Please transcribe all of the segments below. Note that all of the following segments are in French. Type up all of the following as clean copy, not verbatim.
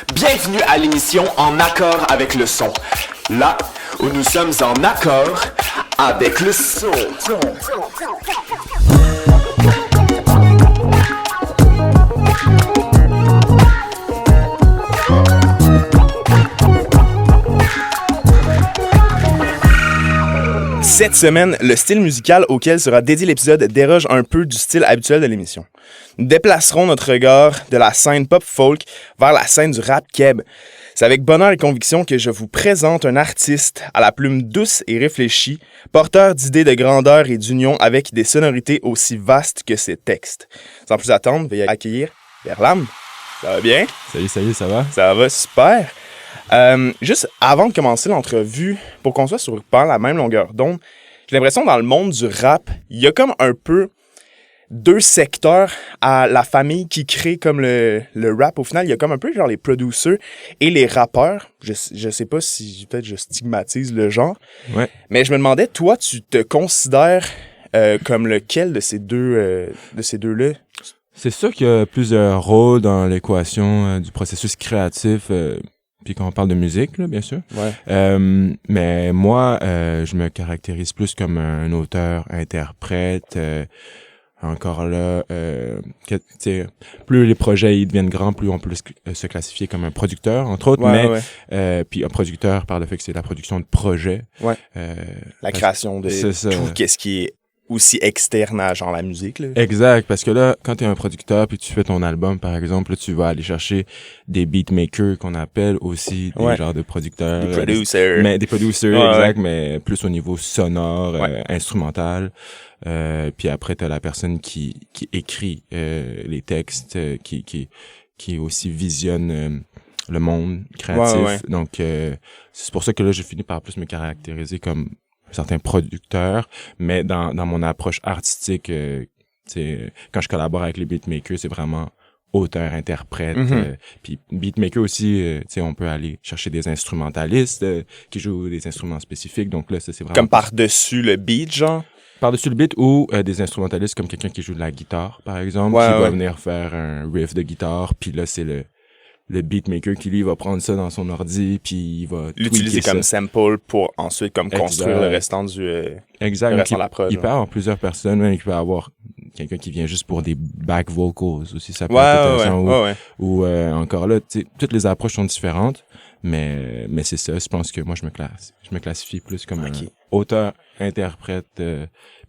Bienvenue à l'émission En accord avec le son. Là où nous sommes en accord avec le son. Cette semaine, le style musical auquel sera dédié l'épisode déroge un peu du style habituel de l'émission. Nous déplacerons notre regard de la scène pop-folk vers la scène du rap keb. C'est avec bonheur et conviction que je vous présente un artiste à la plume douce et réfléchie, porteur d'idées de grandeur et d'union avec des sonorités aussi vastes que ses textes. Sans plus attendre, veuillez accueillir Verlam. Ça va bien? Salut, ça va? Ça va super. Juste avant de commencer l'entrevue, pour qu'on soit sur la même longueur d'onde, j'ai l'impression que dans le monde du rap, il y a comme un peu deux secteurs à la famille qui créent comme le rap. Au final, il y a comme un peu genre les producers et les rappeurs. Je sais pas si peut-être je stigmatise le genre. Ouais. Mais je me demandais, toi, tu te considères comme lequel de ces deux-là? C'est sûr qu'il y a plusieurs rôles dans l'équation du processus créatif. Puis quand on parle de musique, là, bien sûr. Ouais. Mais moi, je me caractérise plus comme un auteur-interprète. Encore là, plus les projets ils deviennent grands, plus on peut se classifier comme un producteur, entre autres. Puis un producteur par le fait que c'est la production de projets. Ouais. La création de tout qu'est-ce qui est aussi externe à genre la musique, là. Exact, parce que là, quand t'es un producteur puis tu fais ton album, par exemple, là, tu vas aller chercher des beatmakers qu'on appelle aussi des genres de producteurs. Des producers. Des producers, exact, mais plus au niveau sonore, instrumental. Puis après, t'as la personne qui écrit les textes, qui aussi visionne le monde créatif. Ouais. Donc, c'est pour ça que là, je finis par plus me caractériser comme certains producteurs, mais dans mon approche artistique, quand je collabore avec les beatmakers, c'est vraiment auteur-interprète. Puis beatmaker aussi, on peut aller chercher des instrumentalistes qui jouent des instruments spécifiques. Donc là, ça c'est vraiment comme par-dessus le beat, genre? Par-dessus le beat ou des instrumentalistes comme quelqu'un qui joue de la guitare, par exemple, qui va venir faire un riff de guitare, puis là, c'est le beatmaker qui, lui, va prendre ça dans son ordi, puis il va l'utiliser comme sample pour ensuite comme construire le restant du exact. Le restant de la prod. Il peut avoir plusieurs personnes, même il peut avoir quelqu'un qui vient juste pour des back vocals aussi, ça peut être intéressant. Ou encore là, toutes les approches sont différentes, mais c'est ça, je pense que moi je me classifie plus comme un auteur, interprète.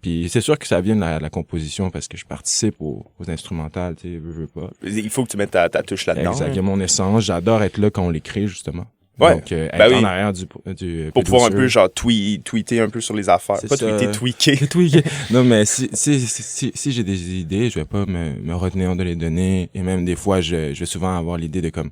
Puis c'est sûr que ça vient de la composition parce que je participe aux instrumentales, tu sais, veux pas. Il faut que tu mettes ta touche là-dedans. Exact, il y a mon essence, j'adore être là quand on l'écrit justement. Ouais. Donc être en arrière du pour pouvoir un peu genre tweeter un peu sur les affaires, pas ça. tweaker. Non mais si j'ai des idées, je vais pas me retenir de les donner, et même des fois je vais souvent avoir l'idée de comme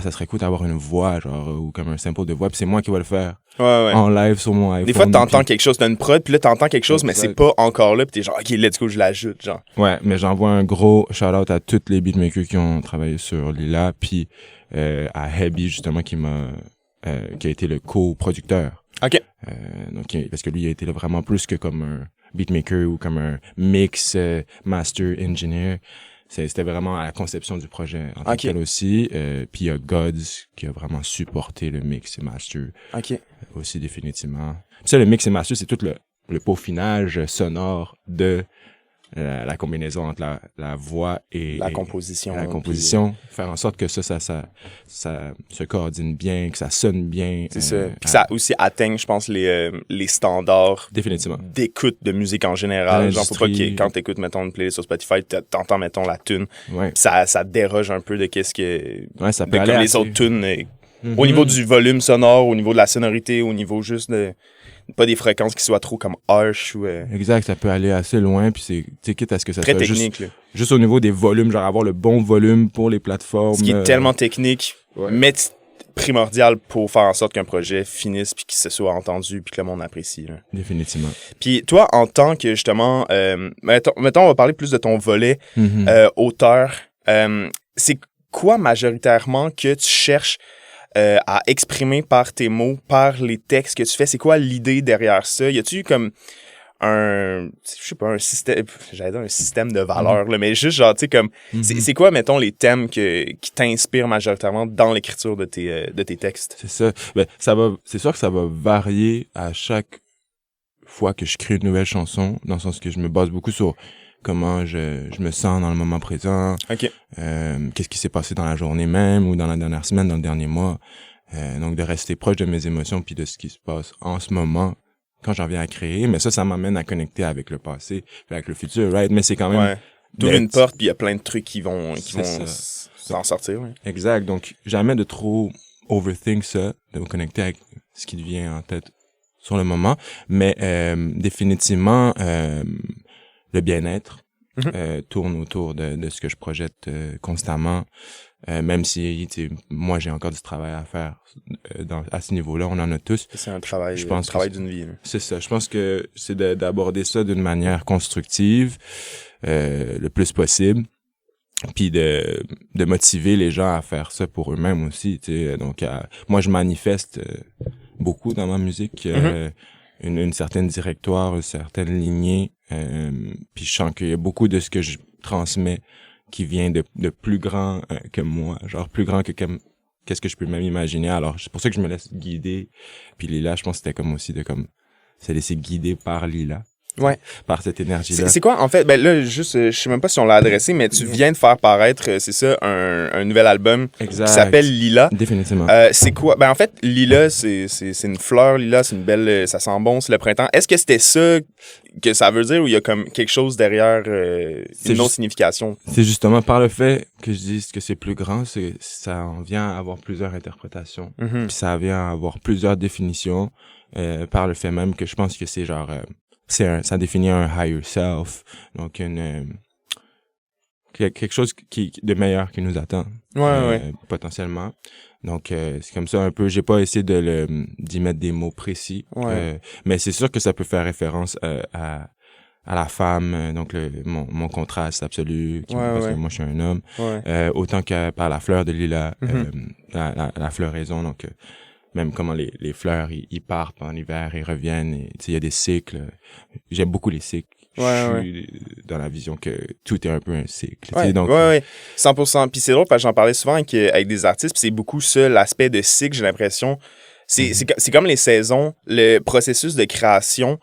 ça serait cool d'avoir une voix, genre, ou comme un sample de voix, puis c'est moi qui vais le faire. En live sur mon iPhone. Des fois, t'entends quelque chose, t'as une prod, puis là, t'entends quelque chose, mais c'est pas encore là, puis t'es genre, OK, let's go, je l'ajoute, genre. Ouais, mais j'envoie un gros shout-out à tous les beatmakers qui ont travaillé sur Lila, puis à Hebi, justement, qui a été le co-producteur. OK. Donc, parce que lui, il a été là vraiment plus que comme un beatmaker ou comme un mix master engineer. C'était vraiment à la conception du projet en tant que tel aussi. Puis il y a Gods qui a vraiment supporté le mix et master. Aussi définitivement. Puis ça, le mix et master, c'est tout le peaufinage sonore de la combinaison entre la voix et la composition. Faire en sorte que ça se coordonne bien, que ça sonne bien. C'est ça. Puis ça aussi atteigne, je pense, les standards définitivement d'écoute de musique en général. Genre, faut pas que quand t'écoutes, mettons, une playlist sur Spotify, t'entends, mettons, la tune. Ouais. Ça déroge un peu de qu'est-ce que... ça peut aller comme les autres tunes. Au niveau du volume sonore, au niveau de la sonorité, au niveau juste de... Pas des fréquences qui soient trop comme harsh ou... Exact, ça peut aller assez loin, puis c'est quitte à ce que ça très soit technique, juste au niveau des volumes, genre avoir le bon volume pour les plateformes. Ce qui est tellement technique, mais primordial pour faire en sorte qu'un projet finisse puis qu'il se soit entendu puis que le monde apprécie. Là. Définitivement. Puis toi, en tant que justement... mettons, on va parler plus de ton volet auteur. C'est quoi majoritairement que tu cherches à exprimer par tes mots, par les textes que tu fais? C'est quoi l'idée derrière ça? Y a-tu comme je sais pas, un système, j'allais dire un système de valeurs, là, mais juste genre, tu sais, comme, c'est quoi, mettons, les thèmes qui t'inspirent majoritairement dans l'écriture de tes textes? C'est ça. Ben, c'est sûr que ça va varier à chaque fois que je crée une nouvelle chanson, dans le sens que je me base beaucoup sur comment je me sens dans le moment présent. OK. Qu'est-ce qui s'est passé dans la journée même ou dans la dernière semaine, dans le dernier mois. Donc, de rester proche de mes émotions puis de ce qui se passe en ce moment quand j'en viens à créer. Mais ça m'amène à connecter avec le passé, avec le futur, right? Mais c'est quand même... Ouais. D'ouvrir une porte puis il y a plein de trucs qui vont s'en sortir. Ouais. Exact. Donc, jamais de trop overthink ça, de me connecter avec ce qui te vient en tête sur le moment. Mais définitivement, le bien-être tourne autour de ce que je projette constamment. Même si moi j'ai encore du travail à faire à ce niveau-là, on en a tous. C'est un travail, je pense travail d'une vie. Là. C'est ça. Je pense que c'est d'aborder ça d'une manière constructive, le plus possible, puis de motiver les gens à faire ça pour eux-mêmes aussi. T'sais. Donc moi je manifeste beaucoup dans ma musique une certaine directoire, une certaine lignée, puis je sens qu'il y a beaucoup de ce que je transmets qui vient de plus grand que moi, genre plus grand que qu'est-ce que je peux même imaginer. Alors c'est pour ça que je me laisse guider. Puis Lila, je pense que c'était comme aussi de comme se laisser guider par Lila. Ouais. Par cette énergie-là. C'est quoi, en fait? Ben là, juste, je sais même pas si on l'a adressé, mais tu viens de faire paraître, c'est ça, un nouvel album exact. Qui s'appelle Lila. Définitivement. C'est quoi? Ben en fait, Lila, c'est une fleur, Lila, c'est une belle... Ça sent bon, c'est le printemps. Est-ce que c'était ça que ça veut dire ou il y a comme quelque chose derrière une autre signification? C'est justement par le fait que je dise que c'est plus grand, ça en vient à avoir plusieurs interprétations. Puis ça vient à avoir plusieurs définitions par le fait même que je pense que c'est genre... ça définit un higher self, donc quelque chose de meilleur qui nous attend potentiellement. Donc c'est comme ça un peu, j'ai pas essayé d'y mettre des mots précis, mais c'est sûr que ça peut faire référence à la femme, donc mon contraste absolu, parce que moi je suis un homme, autant que par la fleur de Lila, la floraison, donc même comment les fleurs ils partent en hiver et reviennent, et il y a des cycles. J'aime beaucoup les cycles. Je suis dans la vision que tout est un peu un cycle. Donc 100%. Puis c'est drôle parce que j'en parlais souvent avec des artistes, puis c'est beaucoup ça, l'aspect de cycle, j'ai l'impression. C'est comme les saisons, le processus de création.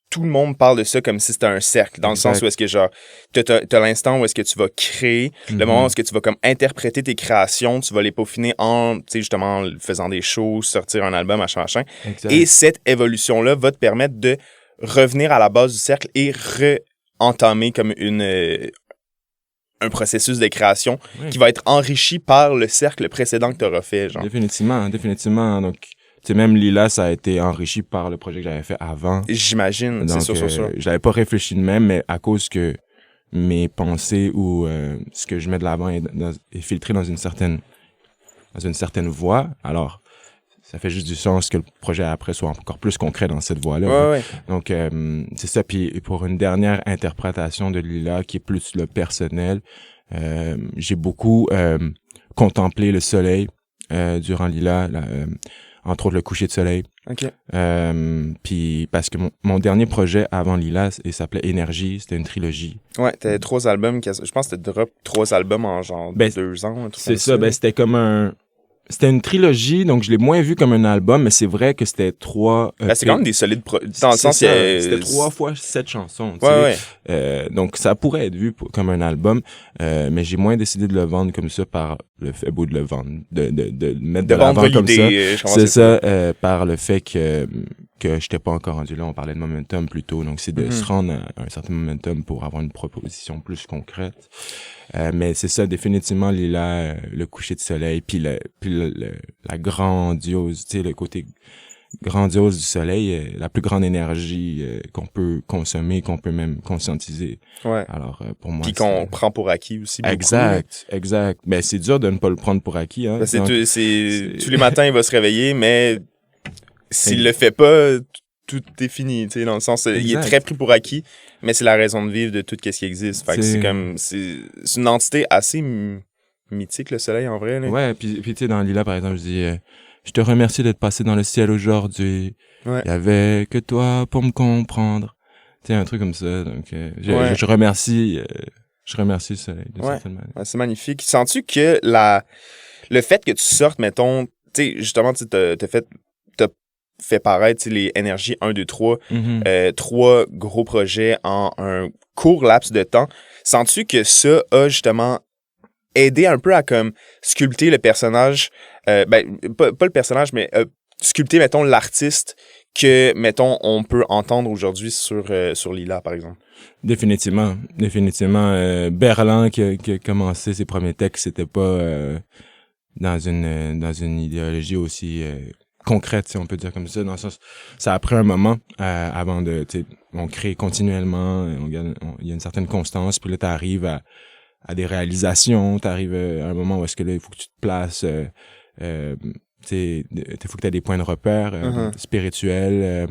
Tout le monde parle de ça comme si c'était un cercle, dans le sens où est-ce que genre t'as l'instant où est-ce que tu vas créer, le moment où est-ce que tu vas comme interpréter tes créations, tu vas les peaufiner en, tu sais, justement, en faisant des shows, sortir un album, machin. Et cette évolution-là va te permettre de revenir à la base du cercle et re-entamer comme un processus de création qui va être enrichi par le cercle précédent que t'auras fait, genre. Définitivement. Donc, tu sais, même Lila, ça a été enrichi par le projet que j'avais fait avant. J'imagine, c'est sûr. J'avais pas réfléchi de même, mais à cause que mes pensées ou ce que je mets de l'avant est filtré dans une certaine voie, alors ça fait juste du sens que le projet après soit encore plus concret dans cette voie-là. Donc, c'est ça. Puis pour une dernière interprétation de Lila, qui est plus le personnel, j'ai beaucoup contemplé le soleil durant Lila, entre autres le coucher de soleil. Puis parce que mon dernier projet avant Lila, il s'appelait Énergie, c'était une trilogie. Ouais, t'avais 3 albums, je pense que t'as drop 3 albums en genre 2 ans. C'est ça, c'était une trilogie, donc je l'ai moins vu comme un album, mais c'est vrai que c'était 3... c'est quand même des solides... dans le sens c'était 3 fois 7 chansons. Donc ça pourrait être vu comme un album, mais j'ai moins décidé de le vendre comme ça par le fait de le vendre, de le mettre de l'avant comme ça. C'est ça, par le fait que j'étais pas encore rendu là. On parlait de momentum plus tôt, donc c'est de se rendre à un certain momentum pour avoir une proposition plus concrète. Mais c'est ça, définitivement, Lila, le coucher de soleil, puis la grandiose, tu sais, le côté grandiose du soleil, la plus grande énergie qu'on peut consommer, qu'on peut même conscientiser. Alors, pour moi, puis qu'on prend pour acquis aussi beaucoup. Exact. Mais c'est dur de ne pas le prendre pour acquis, hein. Tous les matins, il va se réveiller, mais s'il le fait pas, tout est fini, tu sais, dans le sens, il est très pris pour acquis, mais c'est la raison de vivre de tout ce qui existe. Fait que c'est une entité assez mythique, le soleil, en vrai, là. Ouais, puis tu sais, dans Lila, par exemple, je dis, Je te remercie d'être passé dans le ciel aujourd'hui. Ouais. Il y avait que toi pour me comprendre. Tu sais, un truc comme ça. Donc, je remercie le soleil de certaine manière. Ouais, c'est magnifique. Sens-tu que le fait que tu sortes, mettons, tu sais, justement, tu t'as fait paraître les énergies 1, 2, 3, 3 gros projets en un court laps de temps. Sens-tu que ça a justement aidé un peu à comme sculpter le personnage, pas le personnage, mais sculpter, mettons, l'artiste que, mettons, on peut entendre aujourd'hui sur Lila, par exemple? Définitivement. Berlin qui a commencé ses premiers textes, c'était pas dans une idéologie aussi concrète, si on peut dire comme ça. Dans le sens, ça a pris un moment avant de, tu sais, on crée continuellement, il y a une certaine constance, puis là t'arrives à des réalisations, t'arrives à un moment où est-ce que là il faut que tu te places, il faut que tu aies des points de repère spirituels,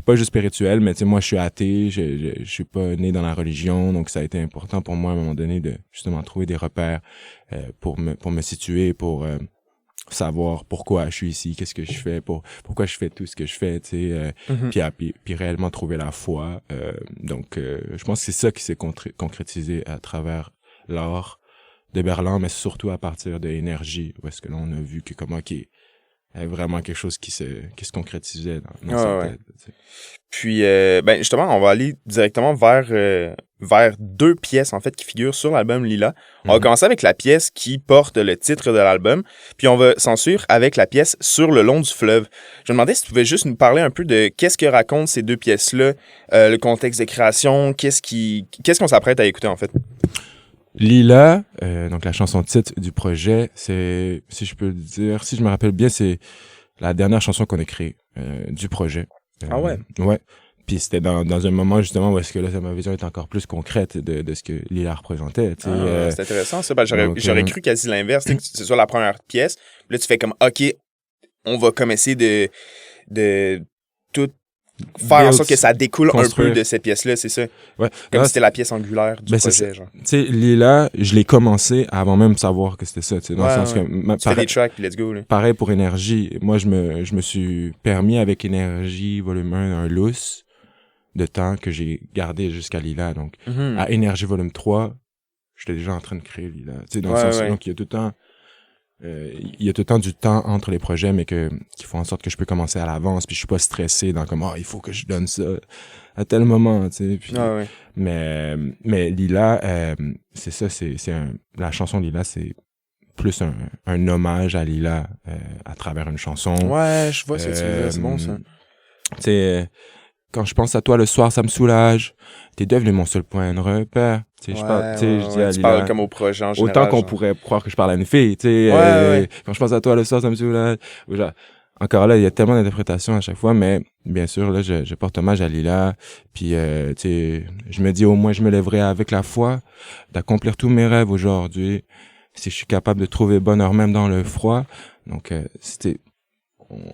pas juste spirituels, mais tu sais, moi je suis athée, je suis pas né dans la religion, donc ça a été important pour moi à un moment donné de justement trouver des repères pour me situer, pour savoir pourquoi je suis ici, qu'est-ce que je fais, pourquoi je fais tout ce que je fais, tu sais, puis réellement trouver la foi. Donc je pense que c'est ça qui s'est concrétisé à travers l'art de Berlin, mais surtout à partir de l'énergie, où est-ce que là on a vu que comment qui est vraiment quelque chose qui se concrétisait dans sa tête. Tu sais. Puis justement, on va aller directement vers 2 pièces en fait qui figurent sur l'album Lila. On va commencer avec la pièce qui porte le titre de l'album, puis on va s'en suivre avec la pièce Sur le long du fleuve. Je me demandais si tu pouvais juste nous parler un peu de qu'est-ce que racontent ces 2 pièces-là, le contexte de création, qu'est-ce qu'on s'apprête à écouter en fait. Lila, donc la chanson titre du projet, c'est, si je peux le dire, si je me rappelle bien, c'est la dernière chanson qu'on a créée du projet. Ah ouais? Ouais. Puis c'était dans un moment justement où est-ce que là, ma vision est encore plus concrète de ce que Lila représentait. C'est intéressant ça. J'aurais cru quasi l'inverse, que ce soit la première pièce. Puis là, tu fais comme, OK, on va comme essayer de tout faire en sorte que ça découle construire. Un peu de cette pièce-là, c'est ça? Ouais. Comme si c'était la pièce angulaire du projet, genre. Tu sais, Lila, je l'ai commencé avant même de savoir que c'était ça, tu sais, dans le sens que... Tu fais des tracks, puis let's go, là. Pareil pour Énergie. Moi, je me suis permis avec Énergie volume 1 un lousse de temps que j'ai gardé jusqu'à Lila. Donc, à Énergie volume 3, j'étais déjà en train de créer Lila. Tu sais, dans le sens donc il y a tout le temps du temps entre les projets, mais qui font en sorte que je peux commencer à l'avance, puis je suis pas stressé dans comme il faut que je donne ça à tel moment, tu sais. Puis, mais Lila, c'est ça, la chanson Lila, c'est plus un hommage à Lila à travers une chanson. Ouais, je vois ce que tu veux dire, c'est bon ça. Tu sais, quand je pense à toi le soir, ça me soulage. T'es devenu mon seul point de repère. Tu sais, je dis à Lila, parles comme au projet en général. Autant qu'on pourrait croire que je parle à une fille, tu sais. Quand je pense à toi le soir, ça me soulage. Encore là, il y a tellement d'interprétations à chaque fois, mais bien sûr, là, je porte hommage à Lila. Puis, tu sais, je me dis au moins je me lèverai avec la foi d'accomplir tous mes rêves aujourd'hui. Si je suis capable de trouver bonheur même dans le froid. Donc,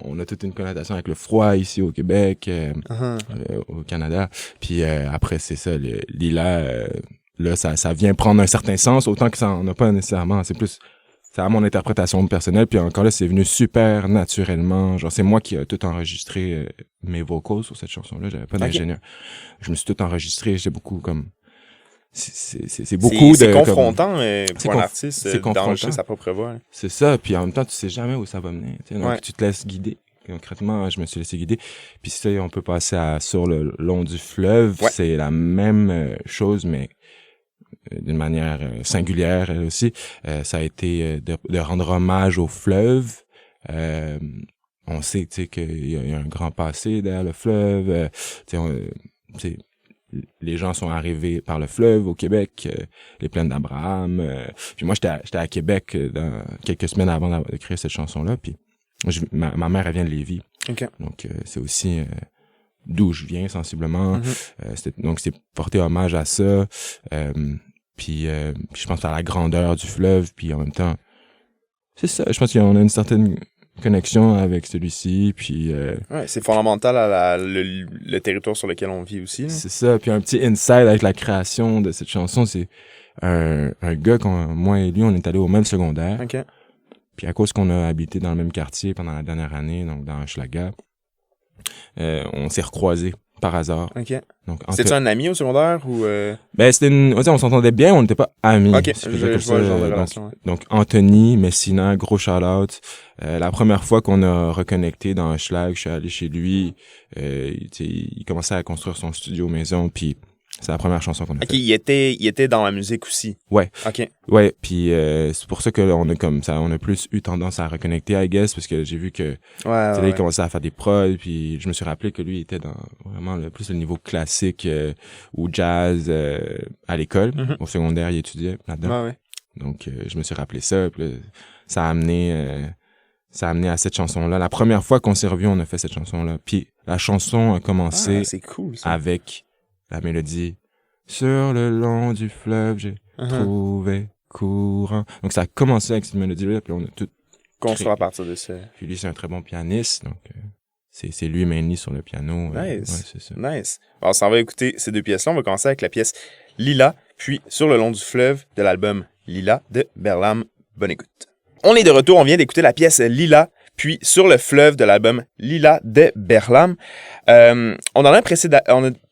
on a toute une connotation avec le froid ici au Québec, au Canada. Puis après, c'est ça, Lila, là, ça vient prendre un certain sens, autant que ça en a pas nécessairement. C'est à mon interprétation personnelle. Puis encore là, c'est venu super naturellement. Genre, c'est moi qui ai tout enregistré mes vocals sur cette chanson-là. J'avais pas d'ingénieur. Je me suis tout enregistré. J'ai beaucoup comme... C'est beaucoup c'est confrontant pour un artiste d'enregistrer sa propre voix. Hein. C'est ça, puis en même temps, tu sais jamais où ça va mener. Donc, tu te laisses guider. Concrètement, je me suis laissé guider. Puis ça, on peut passer à Sur le long du fleuve. Ouais. C'est la même chose, mais d'une manière singulière elle aussi. Ça a été de rendre hommage au fleuve. On sait, tu sais, qu'il y a un grand passé derrière le fleuve. Tu sais, les gens sont arrivés par le fleuve au Québec, les plaines d'Abraham. Puis moi, j'étais à Québec dans quelques semaines avant de créer cette chanson-là. Puis ma mère, elle vient de Lévis. Okay. Donc, c'est aussi d'où je viens sensiblement. Donc, c'est porter hommage à ça. Puis je pense à la grandeur du fleuve. Puis en même temps, c'est ça. Je pense qu'on a une certaine connexion avec celui-ci, puis c'est fondamental à le territoire sur lequel on vit aussi. Là. C'est ça, puis un petit insight avec la création de cette chanson, c'est un gars moi et lui, on est allé au même secondaire. Okay. Puis à cause qu'on a habité dans le même quartier pendant la dernière année, donc dans Hochelaga, on s'est recroisés par hasard. OK. Donc, c'était-tu un ami au secondaire ou... Ben, on s'entendait bien, on n'était pas amis. OK, si je vois le genre de relation. Donc, Anthony Messina, gros shout-out. La première fois qu'on a reconnecté dans Hochelag, je suis allé chez lui. Il commençait à construire son studio maison, puis c'est la première chanson qu'on a faite. OK, il était dans la musique aussi. Ouais. OK. Ouais, puis c'est pour ça qu'on a comme ça, on a plus eu tendance à reconnecter, I guess, parce que j'ai vu que là, il commençait à faire des prods, puis je me suis rappelé que lui était dans vraiment plus le niveau classique ou jazz à l'école. Au secondaire, il étudiait là-dedans. Ouais. Donc je me suis rappelé ça, puis là, ça a amené à cette chanson-là. La première fois qu'on s'est revus, on a fait cette chanson-là. Puis la chanson a commencé c'est cool, ça. avec la mélodie « Sur le long du fleuve, j'ai trouvé courant ». Donc ça a commencé avec cette mélodie-là, puis on a tout construit à partir de ça. Puis lui, c'est un très bon pianiste, donc c'est lui mainly sur le piano. Nice. Ouais, c'est ça. Nice. Alors, on s'en va écouter ces deux pièces-là. On va commencer avec la pièce Lila, puis Sur le long du fleuve de l'album Lila de Berlam. Bonne écoute. On est de retour, on vient d'écouter la pièce Lila, puis Sur le fleuve de l'album Lila de Berlam. On en a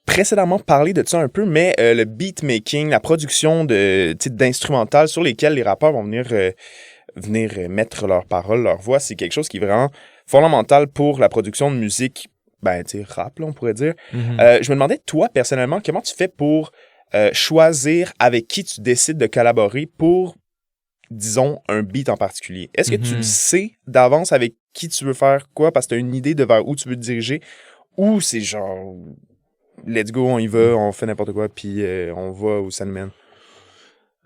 précédemment parlé de ça un peu, mais le beatmaking, la production d'instrumentales sur lesquelles les rappeurs vont venir mettre leurs paroles, leur voix, c'est quelque chose qui est vraiment fondamental pour la production de musique, rap, là, on pourrait dire. Je me demandais, toi, personnellement, comment tu fais pour choisir avec qui tu décides de collaborer pour, disons, un beat en particulier? Est-ce que tu le sais d'avance avec qui tu veux faire quoi parce que tu as une idée de vers où tu veux te diriger, ou c'est genre let's go, on y va, on fait n'importe quoi, puis on va où ça nous mène?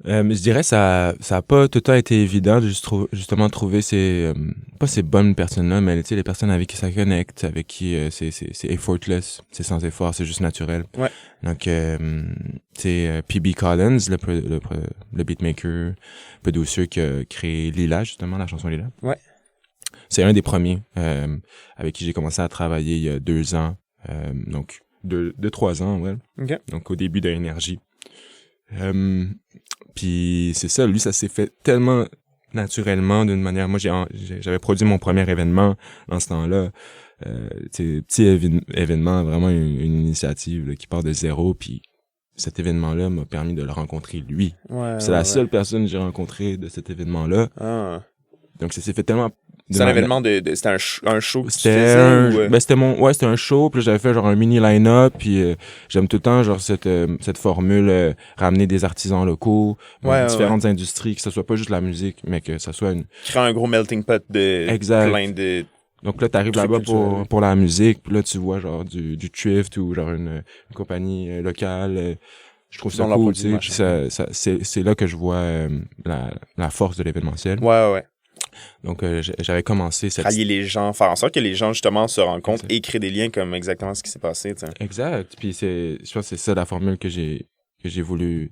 Mais je dirais ça a pas tout le temps été évident de justement trouver pas ces bonnes personnes-là, mais les personnes avec qui ça connecte, avec qui c'est effortless, c'est sans effort, c'est juste naturel. Ouais. Donc P.B. Collins, le beatmaker, producer qui a créé Lila, justement, la chanson Lila. Ouais. C'est un des premiers avec qui j'ai commencé à travailler il y a 2 ans. Donc 2-3 ans, ouais. Okay. Donc au début de Énergie. Puis c'est ça, lui, ça s'est fait tellement naturellement d'une manière. Moi, j'avais produit mon premier événement dans ce temps-là. Petit événement, vraiment une initiative là, qui part de zéro. Puis cet événement-là m'a permis de le rencontrer lui. C'est la seule personne que j'ai rencontrée de cet événement-là. Ah. Donc ça s'est fait tellement... C'est un événement c'était un show que c'était tu faisais, c'était un show, puis j'avais fait genre un mini line-up, puis j'aime tout le temps genre cette formule ramener des artisans locaux, différentes industries, que ça soit pas juste la musique, mais que ça soit créer un gros melting pot de plein de... Donc là t'arrives là-bas pour la musique, puis là tu vois genre du thrift ou genre une compagnie locale. Je trouve ça cool, tu sais, puis c'est là que je vois la force de l'événementiel. Ouais. Donc, j'avais commencé Rallier les gens, faire en sorte que les gens, justement, se rencontrent et créent des liens comme exactement ce qui s'est passé, t'sais. Exact. Puis je pense que c'est ça la formule que j'ai voulu...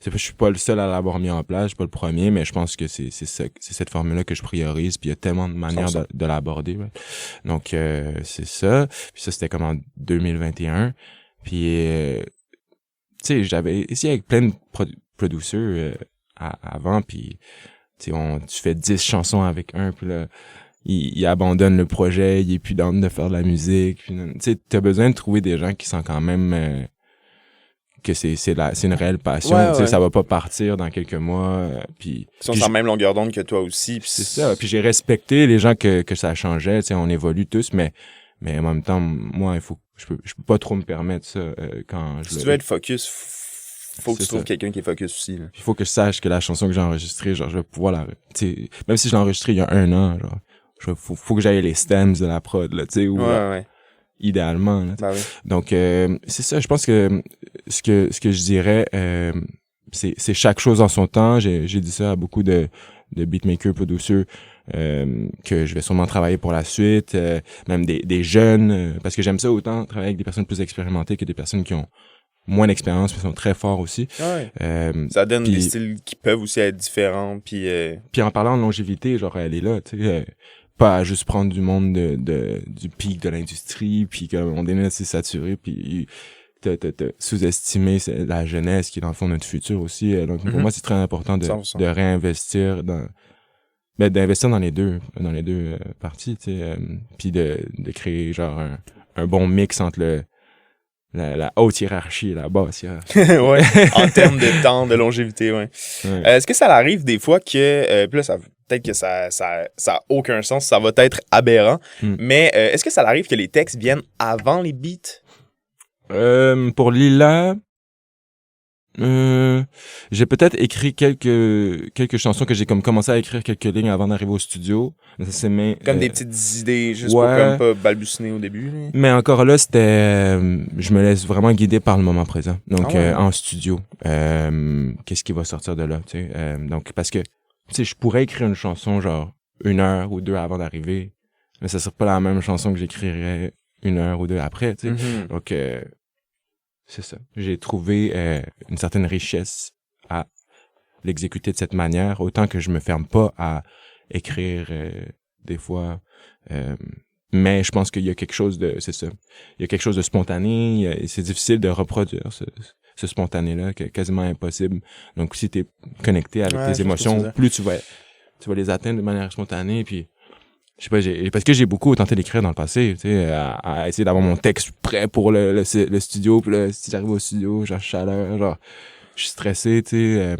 Je suis pas le seul à l'avoir mis en place, je suis pas le premier, mais je pense que c'est cette formule-là que je priorise, puis il y a tellement de manières de l'aborder. Ouais. Donc, c'est ça. Puis ça, c'était comme en 2021. Puis, tu sais, j'avais essayé avec plein de producers avant, puis... tu fais 10 chansons avec un, puis là, il abandonne le projet, il est plus dans de faire de la musique. Tu sais, t'as besoin de trouver des gens qui sont quand même que c'est une réelle passion. Tu sais, ça va pas partir dans quelques mois. Puis ils sont sur la même longueur d'onde que toi aussi. C'est ça. Puis j'ai respecté les gens que ça changeait. Tu sais, on évolue tous, mais en même temps, moi, je peux pas trop me permettre ça quand je. Si tu veux être focus, faut que tu trouves quelqu'un qui est focus aussi. Il faut que je sache que la chanson que j'ai enregistrée, genre, je vais pouvoir même si je l'ai enregistrée il y a 1 an, genre, faut que j'aille les stems de la prod, là, tu sais, ou idéalement, là. Bah oui. Donc, c'est ça, je pense que ce que je dirais, c'est chaque chose en son temps. J'ai dit ça à beaucoup de beatmakers, producers, que je vais sûrement travailler pour la suite, même des jeunes, parce que j'aime ça autant travailler avec des personnes plus expérimentées que des personnes qui ont moins d'expérience, mais sont très forts aussi. Ça donne des styles qui peuvent aussi être différents. Puis en parlant de longévité, genre, elle est là, tu sais, pas à juste prendre du monde du pic de l'industrie, puis comme on est assez saturé, puis t'as sous-estimé la jeunesse qui est dans le fond notre futur aussi. Donc pour moi, c'est très important de réinvestir ben, d'investir dans les deux parties, tu sais, puis de créer genre un bon mix entre la haute hiérarchie et la basse hiérarchie. Ouais, en termes de temps, de longévité, ouais. Est-ce que ça arrive des fois que, puis là, peut-être que ça a aucun sens, ça va être aberrant, mais est-ce que ça arrive que les textes viennent avant les beats? Pour Lila, j'ai peut-être écrit quelques chansons que j'ai comme commencé à écrire quelques lignes avant d'arriver au studio. Mais ça, c'est comme des petites idées, juste pour comme pas balbutiner au début. Mais encore là, c'était, je me laisse vraiment guider par le moment présent. Donc, en studio, qu'est-ce qui va sortir de là, tu sais. Donc, parce que, tu sais, je pourrais écrire une chanson genre 1 heure ou 2 avant d'arriver, mais ça serait pas la même chanson que j'écrirais 1 heure ou 2 après, tu sais. Mm-hmm. Donc, c'est ça. J'ai trouvé une certaine richesse à l'exécuter de cette manière, autant que je me ferme pas à écrire des fois. Mais je pense qu'il y a quelque chose de... C'est ça. Il y a quelque chose de spontané. C'est difficile de reproduire ce spontané-là, quasiment impossible. Donc, si tu es connecté avec tes émotions, plus tu vas les atteindre de manière spontanée. Puis, je sais pas, parce que j'ai beaucoup tenté d'écrire dans le passé, tu sais, à essayer d'avoir mon texte prêt pour le studio. Puis là, si j'arrive au studio, genre chaleur, genre je suis stressé, tu sais.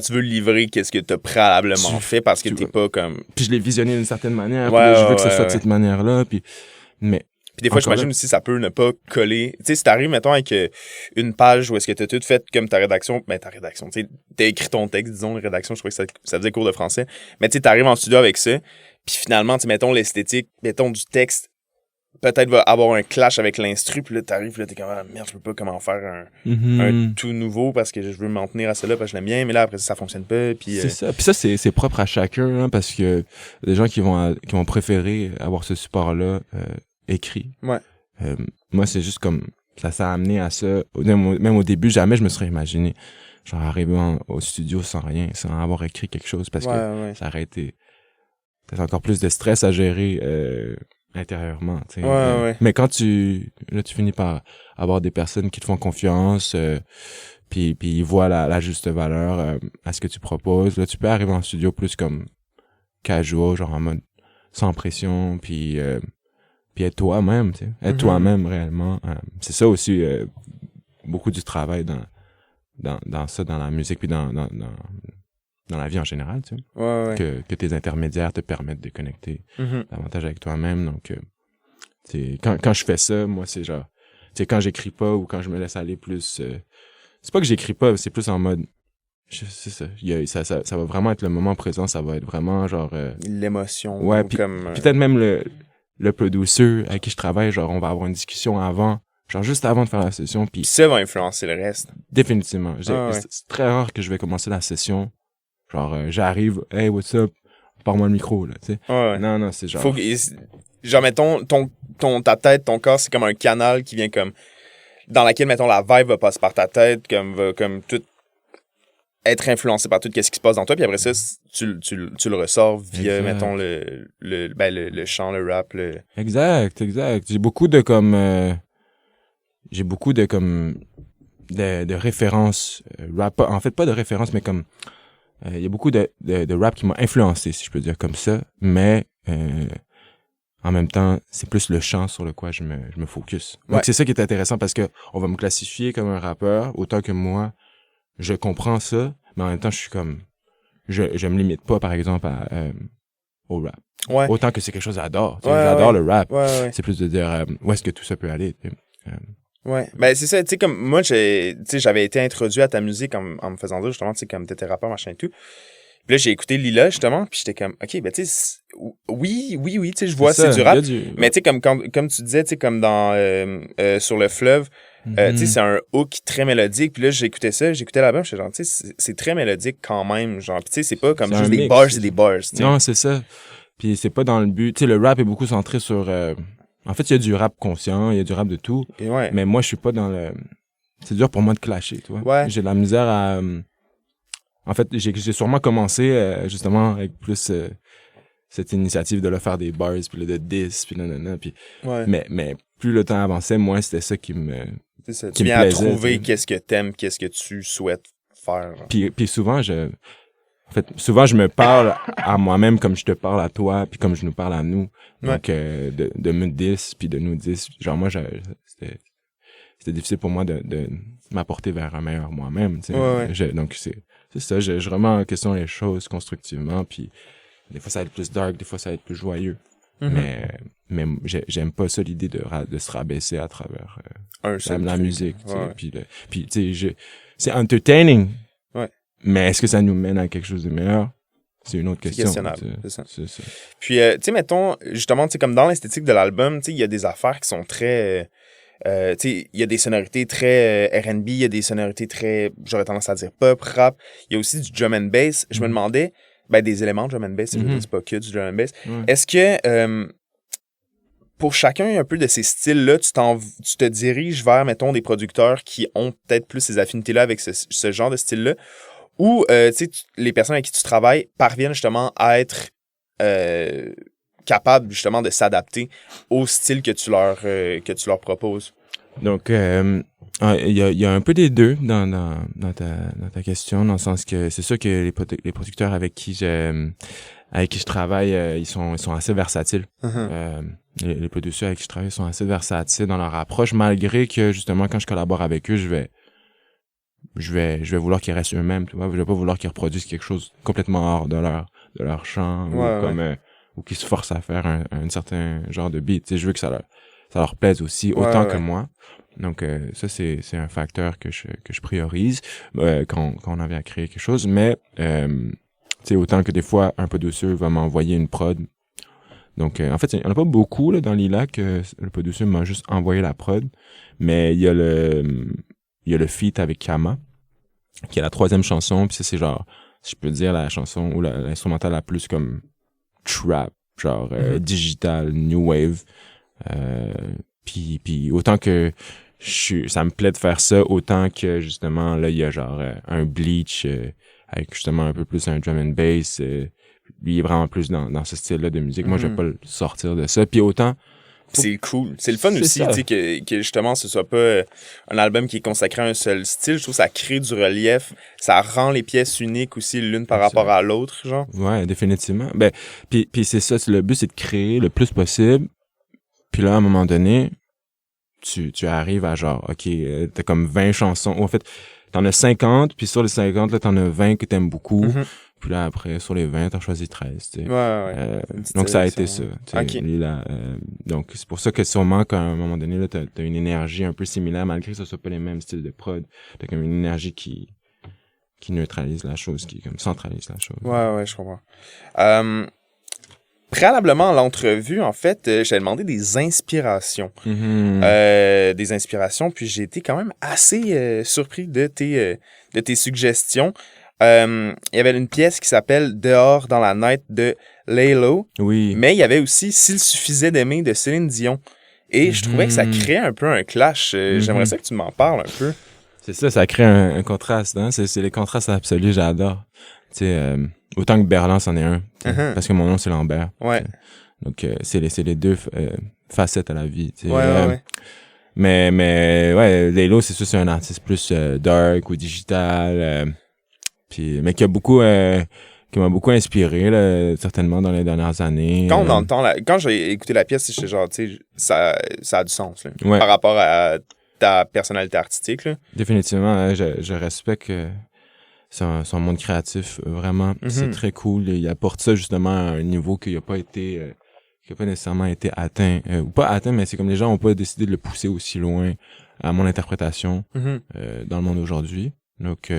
Tu veux livrer qu'est-ce que t'as préalablement fait parce que t'es pas comme... Puis je l'ai visionné d'une certaine manière, puis là, je veux que ce soit de cette manière-là, puis des fois, j'imagine aussi, ça peut ne pas coller. Tu sais, si t'arrives, mettons, avec une page où est-ce que t'as tout fait comme ta rédaction, tu sais, t'as écrit ton texte, disons, la rédaction, je crois que ça faisait cours de français, mais tu sais, t'arrives en studio avec ça, puis finalement, tu sais, mettons, l'esthétique, mettons, du texte, peut-être va avoir un clash avec l'instru, puis là, t'arrives, là, t'es comme, ah, merde, je peux pas comment faire un tout nouveau parce que je veux m'en tenir à cela parce que je l'aime bien, mais là, après ça fonctionne pas, puis... C'est ça. Puis ça, c'est propre à chacun, hein, parce que des gens qui vont préférer avoir ce support-là écrit. Ouais. Moi, c'est juste comme, ça s'est amené à ça. Même au début, jamais je me serais imaginé, genre, arriver au studio sans rien, sans avoir écrit quelque chose, parce que ça aurait été peut-être encore plus de stress à gérer intérieurement, tu sais. Mais quand tu finis par avoir des personnes qui te font confiance, puis ils voient la juste valeur à ce que tu proposes, là, tu peux arriver en studio plus comme casual, genre en mode sans pression, puis être toi-même, tu sais. Être toi-même réellement. C'est ça aussi beaucoup du travail dans ça, dans la musique, puis dans la vie en général, tu sais. Que tes intermédiaires te permettent de connecter davantage avec toi-même. Donc, quand je fais ça, moi, c'est genre, tu sais, quand j'écris pas ou quand je me laisse aller plus, c'est pas que j'écris pas, c'est plus en mode, c'est ça. Ça va vraiment être le moment présent, ça va être vraiment genre... l'émotion. Ouais, puis peut-être même le producer avec qui je travaille, genre, on va avoir une discussion avant, genre juste avant de faire la session. Puis ça va influencer le reste. Définitivement. C'est très rare que je vais commencer la session. Genre, j'arrive, hey, what's up? Parle-moi le micro, là, tu sais. Non, c'est genre... genre, mettons, ta tête, ton corps, c'est comme un canal qui vient comme... Dans laquelle, mettons, la vibe va passer par ta tête, va comme tout être influencé par tout ce qui se passe dans toi, puis après ça, tu le ressors via, mettons, le chant, le rap. Exact. J'ai beaucoup de références rap. En fait, pas de références, mais comme... Il y a beaucoup de rap qui m'a influencé, si je peux dire comme ça, mais en même temps, c'est plus le chant sur le quoi je me focus. Donc c'est ça qui est intéressant parce que on va me classifier comme un rappeur, autant que moi, je comprends ça, mais en même temps, je suis comme... Je me limite pas, par exemple, au rap. Autant que c'est quelque chose que j'adore. J'adore le rap. C'est plus de dire où est-ce que tout ça peut aller. Ben c'est ça, tu sais, comme moi, j'avais été introduit à ta musique en me faisant dire, justement, tu sais, comme t'étais rappeur, machin et tout. Puis là, j'ai écouté Lila, justement, puis j'étais comme, OK, ben tu sais, oui, tu sais, je vois, c'est du rap. Mais tu sais, comme tu disais, tu sais, comme dans Sur le fleuve, tu sais, c'est un hook très mélodique. Puis là, j'écoutais l'album, j'étais genre, tu sais, c'est très mélodique quand même, genre, puis tu sais, c'est pas comme juste des bars, c'est des bars. Non, c'est ça. Puis c'est pas dans le but, tu sais, le rap est beaucoup centré sur... En fait, il y a du rap conscient, il y a du rap de tout. Mais moi, je suis pas dans le... C'est dur pour moi de clasher, tu vois. J'ai de la misère à... En fait, j'ai sûrement commencé, justement, avec plus cette initiative de le faire des bars, puis de 10, puis nanana, puis... Mais plus le temps avançait, moins c'était ça qui me... C'est ça. Tu viens à trouver qu'est-ce que t'aimes, qu'est-ce que tu souhaites faire. Puis souvent, En fait, souvent, je me parle à moi-même comme je te parle à toi, puis comme je nous parle à nous. Donc, de me 10, puis de nous 10. Genre, moi, c'était difficile pour moi de m'apporter vers un meilleur moi-même. Tu sais. Donc, c'est ça. Je remets en question les choses constructivement, puis des fois, ça va être plus dark, des fois, ça va être plus joyeux. Mais j'aime pas ça, l'idée de se rabaisser à travers la musique. Puis tu sais, c'est entertaining. Mais est-ce que ça nous mène à quelque chose de meilleur? C'est une autre question. C'est questionnable, c'est ça. Puis, tu sais, mettons, justement, tu sais, comme dans l'esthétique de l'album, tu sais, il y a des affaires qui sont très... tu sais, il y a des sonorités très R&B, il y a des sonorités très, j'aurais tendance à dire pop, rap. Il y a aussi du drum and bass. Je me demandais, des éléments de drum and bass, c'est pas que du drum and bass. Est-ce que... pour chacun un peu de ces styles-là, tu te diriges vers, mettons, des producteurs qui ont peut-être plus ces affinités-là avec ce genre de style-là, ou, tu sais, les personnes avec qui tu travailles parviennent justement à être capables, justement, de s'adapter au style que tu leur proposes? Donc, il y a un peu des deux dans ta question, dans le sens que c'est sûr que les producteurs avec qui je travaille, ils sont assez versatiles. Les producteurs avec qui je travaille sont assez versatiles dans leur approche, malgré que, justement, quand je collabore avec eux, je vais vouloir qu'ils restent eux-mêmes, tu vois. Je vais pas vouloir qu'ils reproduisent quelque chose complètement hors de leur champ, ou qu'ils se forcent à faire un certain genre de beat. Tu sais, je veux que ça leur plaise aussi, autant que moi. Donc, ça, c'est un facteur que je priorise, quand on en vient à créer quelque chose. Mais, tu sais, autant que des fois, un producer va m'envoyer une prod. Donc, en fait, il y en a pas beaucoup, là, dans Lilac. Le producer m'a juste envoyé la prod. Mais il y a le feat avec Kama, qui est la 3e chanson, puis c'est genre, si je peux dire, la chanson ou l'instrumentale la plus comme trap, genre digital, new wave. Puis autant que ça me plaît de faire ça, autant que justement là il y a genre un Bleach avec justement un peu plus un drum and bass. Lui il est vraiment plus dans ce style-là de musique. Moi je vais pas le sortir de ça. Puis autant c'est cool. C'est le fun aussi, tu sais, que justement, ce soit pas un album qui est consacré à un seul style. Je trouve que ça crée du relief. Ça rend les pièces uniques aussi, l'une par rapport à l'autre, genre. Ouais, définitivement. Ben, puis c'est ça, le but, c'est de créer le plus possible. Puis là, à un moment donné, tu arrives à genre, OK, t'as comme 20 chansons. Ou en fait, t'en as 50, puis sur les 50, là, t'en as 20 que t'aimes beaucoup. Puis là, après, sur les 20, t'en choisis 13, tu sais. Donc, ça a été ça. Okay. Donc, c'est pour ça que sûrement qu'à un moment donné, là, t'as une énergie un peu similaire, malgré que ce soit pas les mêmes styles de prod. T'as comme une énergie qui neutralise la chose, qui comme centralise la chose. Ouais, je comprends. Préalablement à l'entrevue, en fait, j'avais demandé des inspirations. Des inspirations, puis j'ai été quand même assez surpris de tes suggestions. Il y avait une pièce qui s'appelle Dehors dans la night de Laylo. Oui. Mais il y avait aussi S'il suffisait d'aimer de Céline Dion. Et je trouvais que ça créait un peu un clash. J'aimerais ça que tu m'en parles un peu. C'est ça crée un contraste, hein. C'est les contrastes absolus, j'adore. Tu sais, autant que Berlan, c'en est un. Parce que mon nom, c'est Lambert. Ouais. Donc, c'est les deux facettes à la vie. Ouais. Mais ouais, Laylo, c'est sûr, c'est un artiste plus dark ou digital. Mais qui m'a beaucoup inspiré, là, certainement dans les dernières années. Quand on entend quand j'ai écouté la pièce, j'étais genre, tu sais, ça a du sens, là, par rapport à ta personnalité artistique, là. Définitivement, hein, je respecte son monde créatif, vraiment. C'est très cool. Il apporte ça, justement, à un niveau qui n'a pas nécessairement été atteint, ou pas atteint, mais c'est comme les gens n'ont pas décidé de le pousser aussi loin à mon interprétation, dans le monde aujourd'hui. Donc,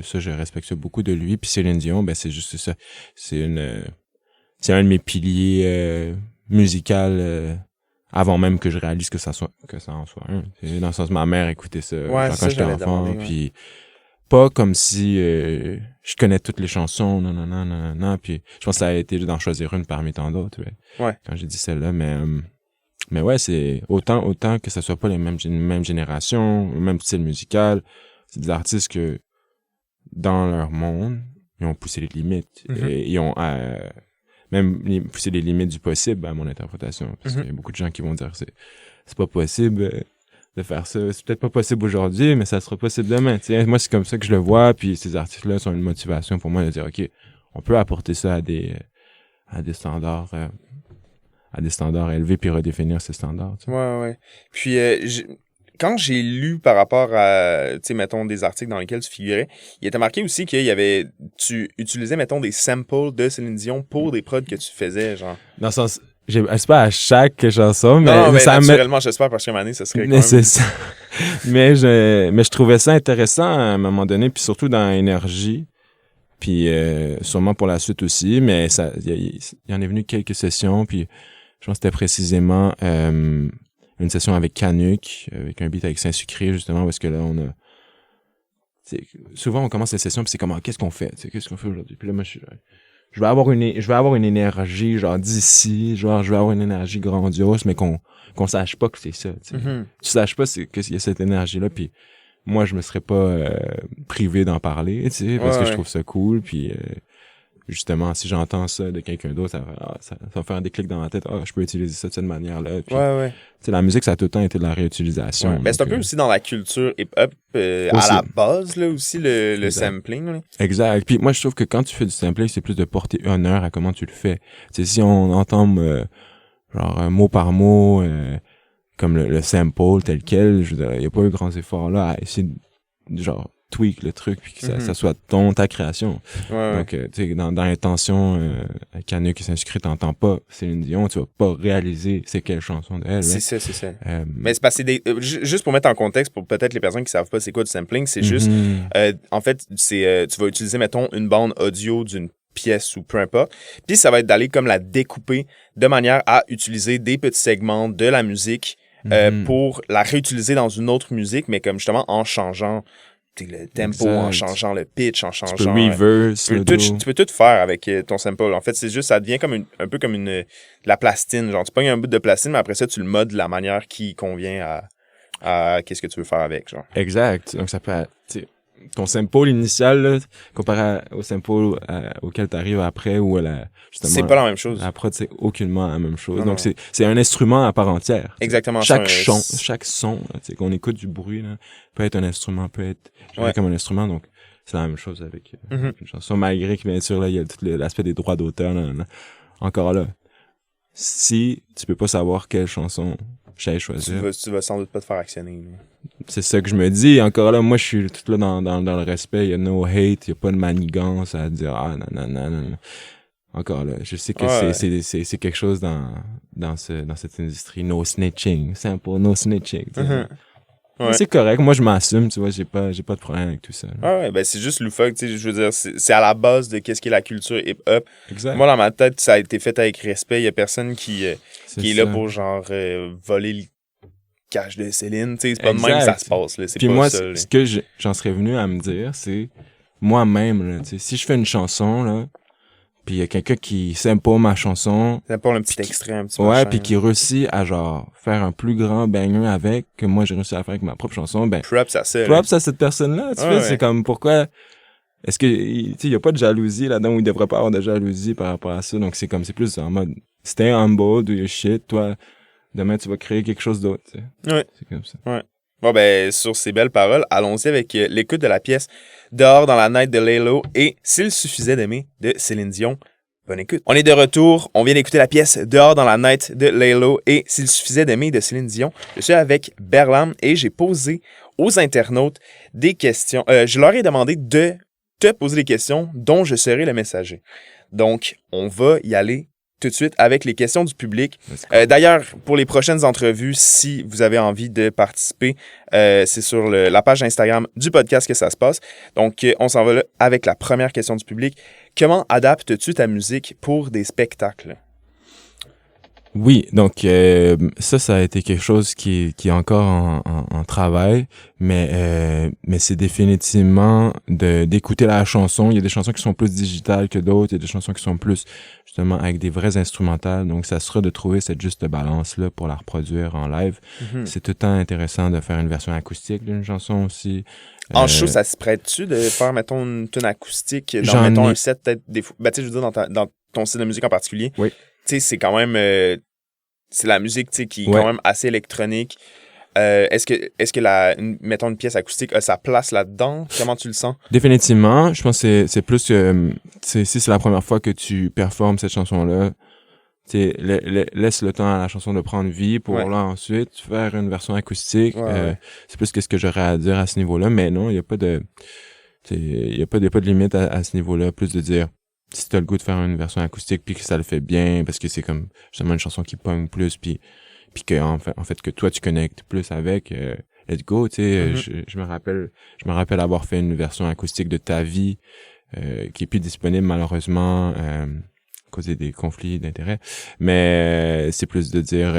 ça, je respecte ça beaucoup de lui. Puis Céline Dion, ben, c'est juste ça. C'est un de mes piliers musicaux avant même que je réalise que ça en soit un. C'est dans le sens, ma mère écoutait ça quand j'étais enfant. Puis pas comme si je connais toutes les chansons, non. Puis je pense que ça a été d'en choisir une parmi tant d'autres. Ouais. Quand j'ai dit celle-là, mais ouais, c'est autant que ça soit pas les mêmes générations, le même style musical. C'est des artistes que, dans leur monde, ils ont poussé les limites. Et ils ont même poussé les limites du possible à mon interprétation. Parce qu'il y a beaucoup de gens qui vont dire c'est pas possible de faire ça. C'est peut-être pas possible aujourd'hui, mais ça sera possible demain. T'sais, moi, c'est comme ça que je le vois. Puis ces artistes-là sont une motivation pour moi de dire, OK, on peut apporter ça à des standards élevés puis redéfinir ces standards. Tu sais. Ouais. Puis quand j'ai lu par rapport à, tu sais, mettons, des articles dans lesquels tu figurais, il était marqué aussi tu utilisais, mettons, des samples de Céline Dion pour des prods que tu faisais, genre. Dans le sens, c'est pas à chaque chanson, mais non, mais ça naturellement, j'espère, parce qu'à un moment donné, ça serait quand mais même... c'est ça. mais je trouvais ça intéressant à un moment donné, puis surtout dans Énergie, puis sûrement pour la suite aussi, mais il y en est venu quelques sessions, puis je pense que c'était précisément une session avec Canuck, avec un beat avec Saint-Sucré, justement, parce que là, on a... souvent, on commence les sessions, puis c'est comme, qu'est-ce qu'on fait? Qu'est-ce qu'on fait aujourd'hui? Puis là, moi, je vais avoir une énergie, genre, d'ici, genre, je vais avoir une énergie grandiose, mais qu'on sache pas que c'est ça, tu sais. Mm-hmm. Tu saches pas qu'il y a cette énergie-là, puis moi, je me serais pas privé d'en parler, tu sais, parce que je trouve ça cool, puis... justement, si j'entends ça de quelqu'un d'autre, ça va faire un déclic dans ma tête. Je peux utiliser ça de cette manière-là. Puis, tu sais, la musique, ça a tout le temps été de la réutilisation. Ouais. Ben, c'est un peu aussi dans la culture hip-hop, à la base, là, aussi, le sampling. Là. Exact. Puis moi, je trouve que quand tu fais du sampling, c'est plus de porter honneur à comment tu le fais. Tu sais, si on entend, genre, mot par mot, comme le sample tel quel, je veux dire, il n'y a pas eu grands efforts là à essayer de, genre, tweak le truc puis que ça soit ta création. Donc tu sais dans l'intention Canuck et Saint-Sucré, t'entends pas Céline Dion, tu vas pas réaliser c'est quelle chanson d'elle. C'est ça. Mais c'est parce que juste pour mettre en contexte pour peut-être les personnes qui savent pas c'est quoi du sampling, c'est juste en fait c'est tu vas utiliser mettons une bande audio d'une pièce ou peu importe, puis ça va être d'aller comme la découper de manière à utiliser des petits segments de la musique pour la réutiliser dans une autre musique, mais comme justement en changeant le tempo, en changeant le pitch, en changeant... Tu peux reverse, tu peux tout faire avec ton sample. En fait, c'est juste, ça devient comme un peu comme la plastine. Genre, tu pognes un bout de plastine, mais après ça, tu le modes de la manière qui convient à qu'est-ce que tu veux faire avec, genre. Exact. Donc, ça peut être... Ton sample initial, là, comparé au sample auquel tu arrives après, ou justement... C'est pas la même chose. La prod, c'est aucunement la même chose. Donc, c'est un instrument à part entière. Exactement. Chaque son, qu'on écoute du bruit, là, peut être un instrument, peut être comme un instrument. Donc, c'est la même chose avec une chanson. Malgré que, bien sûr, là, il y a tout l'aspect des droits d'auteur. Là. Encore là, si tu peux pas savoir quelle chanson j'allais choisir... Tu vas sans doute pas te faire actionner. Là. C'est ça que je me dis. Encore là, moi, je suis tout là dans le respect. Il y a no hate, il y a pas de manigance à dire non. Encore là, je sais que c'est quelque chose dans cette industrie. No snitching, simple, no snitching. Ouais. C'est correct. Moi, je m'assume, tu vois, j'ai pas de problème avec tout ça. Ben c'est juste loufoque, tu sais, je veux dire, c'est à la base de qu'est-ce qu'est la culture hip-hop. Exact. Moi, dans ma tête, ça a été fait avec respect. Il y a personne qui est là pour, genre, voler le cash de Céline, tu sais, c'est pas de même que ça se passe, là. Puis pas moi, ça, ce que j'en serais venu à me dire, c'est moi-même, là, tu sais, si je fais une chanson, là, puis il y a quelqu'un qui s'aime pas ma chanson. C'est pas un petit extrait, un petit ouais, puis qui réussit à, genre, faire un plus grand banger avec que moi, j'ai réussi à faire avec ma propre chanson, ben... Props à ça. Props à cette personne-là, tu sais, c'est comme, pourquoi... Est-ce que, tu sais, il y a pas de jalousie là-dedans, ou il devrait pas avoir de jalousie par rapport à ça, donc c'est comme, c'est plus en mode, stay humble, do your shit, toi... Demain, tu vas créer quelque chose d'autre. Tu sais. Ouais. C'est comme ça. Ouais. Bon, ben, sur ces belles paroles, allons-y avec l'écoute de la pièce Dehors dans la night de Laylo et S'il suffisait d'aimer de Céline Dion. Bonne écoute. On est de retour. On vient d'écouter la pièce Dehors dans la night de Laylo et S'il suffisait d'aimer de Céline Dion. Je suis avec Berlam et j'ai posé aux internautes des questions. Je leur ai demandé de te poser des questions dont je serai le messager. Donc, on va y aller tout de suite avec les questions du public. D'ailleurs, pour les prochaines entrevues, si vous avez envie de participer, c'est sur la page Instagram du podcast que ça se passe. Donc, on s'en va là avec la première question du public. Comment adaptes-tu ta musique pour des spectacles? Oui, donc ça a été quelque chose qui est encore en travail, mais c'est définitivement d'écouter la chanson. Il y a des chansons qui sont plus digitales que d'autres, il y a des chansons qui sont plus justement avec des vrais instrumentales, donc ça sera de trouver cette juste balance-là pour la reproduire en live. Mm-hmm. C'est tout le temps intéressant de faire une version acoustique d'une chanson aussi. En show, ça se prête-tu de faire, mettons, une tune acoustique dans, mettons, un set, peut-être, des fois, ben, tu sais, je veux dire, dans ton style de musique en particulier? Oui. Tu sais, c'est quand même... c'est la musique, tu sais, qui est quand même assez électronique. Est-ce que mettons une pièce acoustique a sa place là-dedans? Comment tu le sens? Définitivement, je pense que c'est plus que si c'est la première fois que tu performes cette chanson-là, laisse le temps à la chanson de prendre vie pour là ensuite faire une version acoustique. C'est plus que ce que j'aurais à dire à ce niveau-là, mais non, il y a pas de limite à ce niveau-là, plus de dire si t'as le goût de faire une version acoustique puis que ça le fait bien parce que c'est comme justement une chanson qui pogne plus puis que en fait que toi tu connectes plus avec let's go, tu sais. Je me rappelle avoir fait une version acoustique de Ta vie qui est plus disponible malheureusement à cause des conflits d'intérêts, mais c'est plus de dire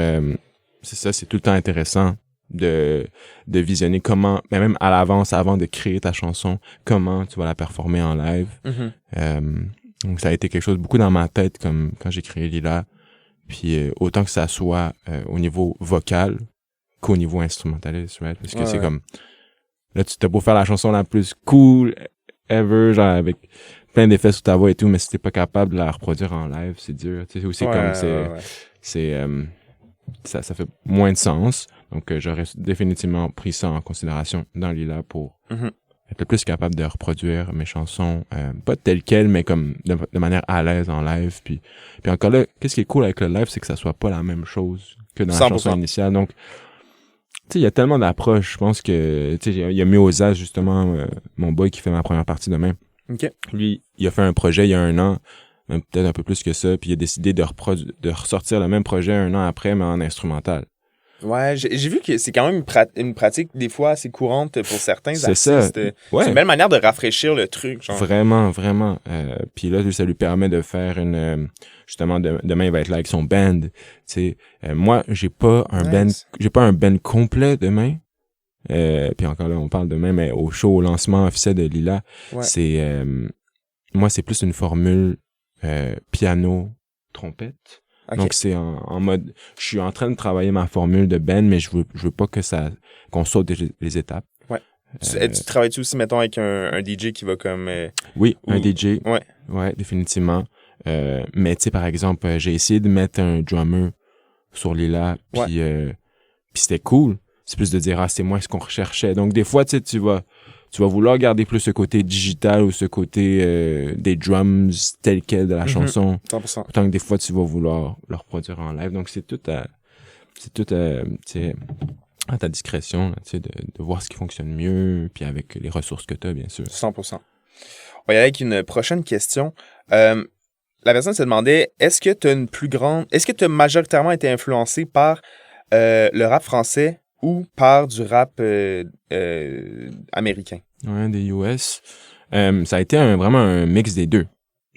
c'est ça, c'est tout le temps intéressant de visionner comment, mais même à l'avance, avant de créer ta chanson, comment tu vas la performer en live. Donc ça a été quelque chose beaucoup dans ma tête comme quand j'ai créé Lila. Puis autant que ça soit au niveau vocal qu'au niveau instrumentaliste, right? Parce que c'est comme là tu t'as beau faire la chanson la plus cool ever, genre avec plein d'effets sur ta voix et tout, mais si t'es pas capable de la reproduire en live, c'est dur. Tu sais aussi comme ça fait moins de sens. Donc j'aurais définitivement pris ça en considération dans Lila pour être le plus capable de reproduire mes chansons, pas telles quelles, mais comme de manière à l'aise en live. Puis encore là, qu'est-ce qui est cool avec le live, c'est que ça soit pas la même chose que dans la chanson initiale. Donc, tu sais, il y a tellement d'approches. Je pense que, tu sais, il y a Mioza, justement, mon boy qui fait ma première partie demain. Okay. Lui, il a fait un projet il y a 1 an, même peut-être un peu plus que ça, puis il a décidé de ressortir le même projet 1 an après, mais en instrumental. Ouais, j'ai vu que c'est quand même une pratique des fois assez courante pour certains artistes. Ça. C'est une belle manière de rafraîchir le truc. Genre. Vraiment. Puis là, ça lui permet de faire justement, demain, il va être là avec son band. Tu sais, moi, j'ai pas un band complet demain. Puis encore là, on parle demain, mais au lancement officiel de Lila, c'est moi, c'est plus une formule piano, trompette. Okay. Donc c'est en mode, je suis en train de travailler ma formule de band, mais je veux pas qu'on saute les étapes. Ouais. Tu travailles-tu aussi, mettons, avec un DJ qui va comme... Oui, un DJ. Ouais. Ouais, définitivement. Mais tu sais, par exemple, j'ai essayé de mettre un drummer sur Lila, puis c'était cool. C'est plus de dire, c'est moins ce qu'on recherchait. Donc des fois, tu sais, tu vas vouloir garder plus ce côté digital ou ce côté des drums tel quel de la chanson. 100%. Autant que des fois, tu vas vouloir le reproduire en live. Donc, c'est tout à ta discrétion, tu sais, de voir ce qui fonctionne mieux, puis avec les ressources que tu as, bien sûr. 100%. On va y aller avec une prochaine question. La personne se demandait, est-ce que tu as majoritairement été influencé par le rap français ou par du rap américain? Ouais, des US. Ça a été vraiment un mix des deux.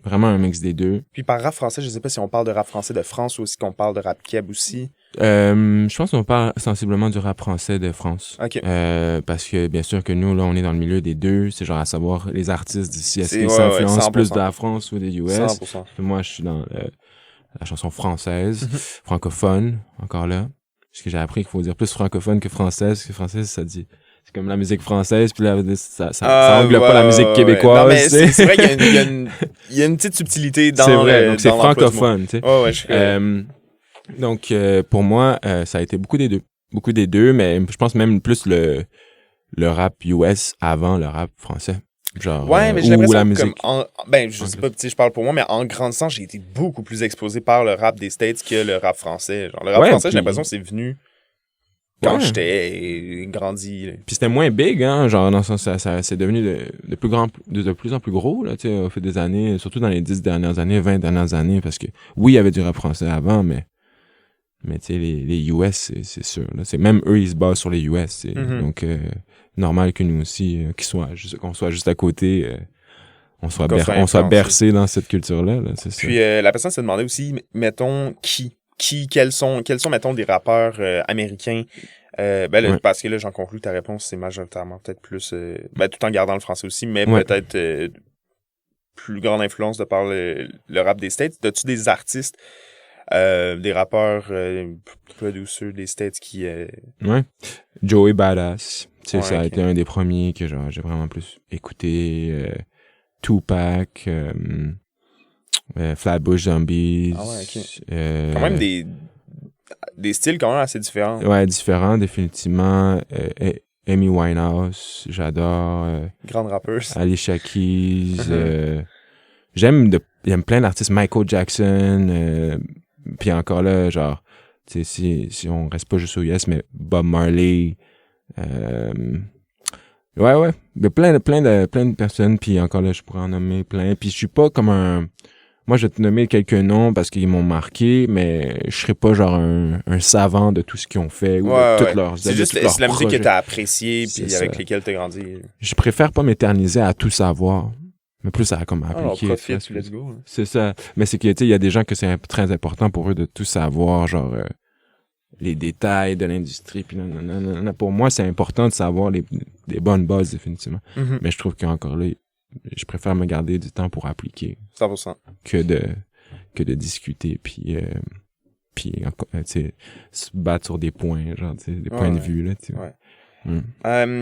Vraiment un mix des deux. Puis par rap français, je sais pas si on parle de rap français de France ou si on parle de rap keb aussi. Je pense qu'on parle sensiblement du rap français de France. OK. Parce que bien sûr que nous, là, on est dans le milieu des deux. C'est genre à savoir les artistes d'ici. Est-ce qu'ils s'influencent plus de la France ou des US? 100%. Moi, je suis dans la chanson française, francophone, encore là. Parce que j'ai appris qu'il faut dire plus francophone que française, parce que française, ça dit... C'est comme la musique française, puis là, ça englobe pas la musique québécoise. Non, mais c'est vrai qu'il y a une petite subtilité dans c'est vrai, donc c'est francophone, tu sais. Ouais, donc, pour moi, ça a été beaucoup des deux. Beaucoup des deux, mais je pense même plus le rap US avant le rap français. Genre, mais j'ai l'impression la musique. Je sais pas, je parle pour moi, mais en grandissant, j'ai été beaucoup plus exposé par le rap des States que le rap français. Genre, le rap français, j'ai l'impression que c'est venu quand j'étais grandi. Là. Puis c'était moins big, hein, genre, dans le sens, ça c'est devenu de plus en plus gros, là, tu sais, au fil des années, surtout dans les 10 dernières années, 20 dernières années, parce que, oui, il y avait du rap français avant, mais tu sais, les US, c'est sûr, là, c'est même eux, ils se basent sur les US, donc, normal que nous aussi, qu'on soit juste à côté, on soit bercé dans cette culture-là, là, c'est ça. Puis, la personne se demandait aussi, mettons, quels sont, mettons, des rappeurs américains. Parce que là, j'en conclus ta réponse, c'est majoritairement peut-être plus, tout en gardant le français aussi, mais peut-être plus grande influence de par le rap des States. As-tu des artistes, des rappeurs producers des States qui... Ouais. Joey Badass. Tu sais, ça a été un des premiers que genre j'ai vraiment plus écouté. Tupac, Flatbush Zombies. Ah ouais, OK. Quand même des styles quand même assez différents. Ouais, différents, définitivement. Amy Winehouse, j'adore. Grande rappeuse. Alicia Keys. J'aime plein d'artistes. Michael Jackson. Puis encore là, genre, tu sais, si on reste pas juste au US, mais Bob Marley. Ouais. Il y a plein de personnes. Puis encore là, je pourrais en nommer plein. Puis je suis pas comme un... Moi, je vais te nommer quelques noms parce qu'ils m'ont marqué, mais je serais pas genre un savant de tout ce qu'ils ont fait ou de toutes leurs c'est juste la musique que t'as appréciée puis avec lesquelles t'as grandi. Je préfère pas m'éterniser à tout savoir, mais plus à comme appliquer. Profite, let's go. Hein. C'est ça. Mais c'est que tu sais, il y a des gens que c'est très important pour eux de tout savoir, genre les détails de l'industrie. Puis non. Pour moi, c'est important de savoir les bonnes bases définitivement. Mm-hmm. Mais je trouve qu'encore là, je préfère me garder du temps pour appliquer 100%. que de discuter puis tu sais se battre sur des points, genre tu sais des points de vue là, tu sais. Ouais.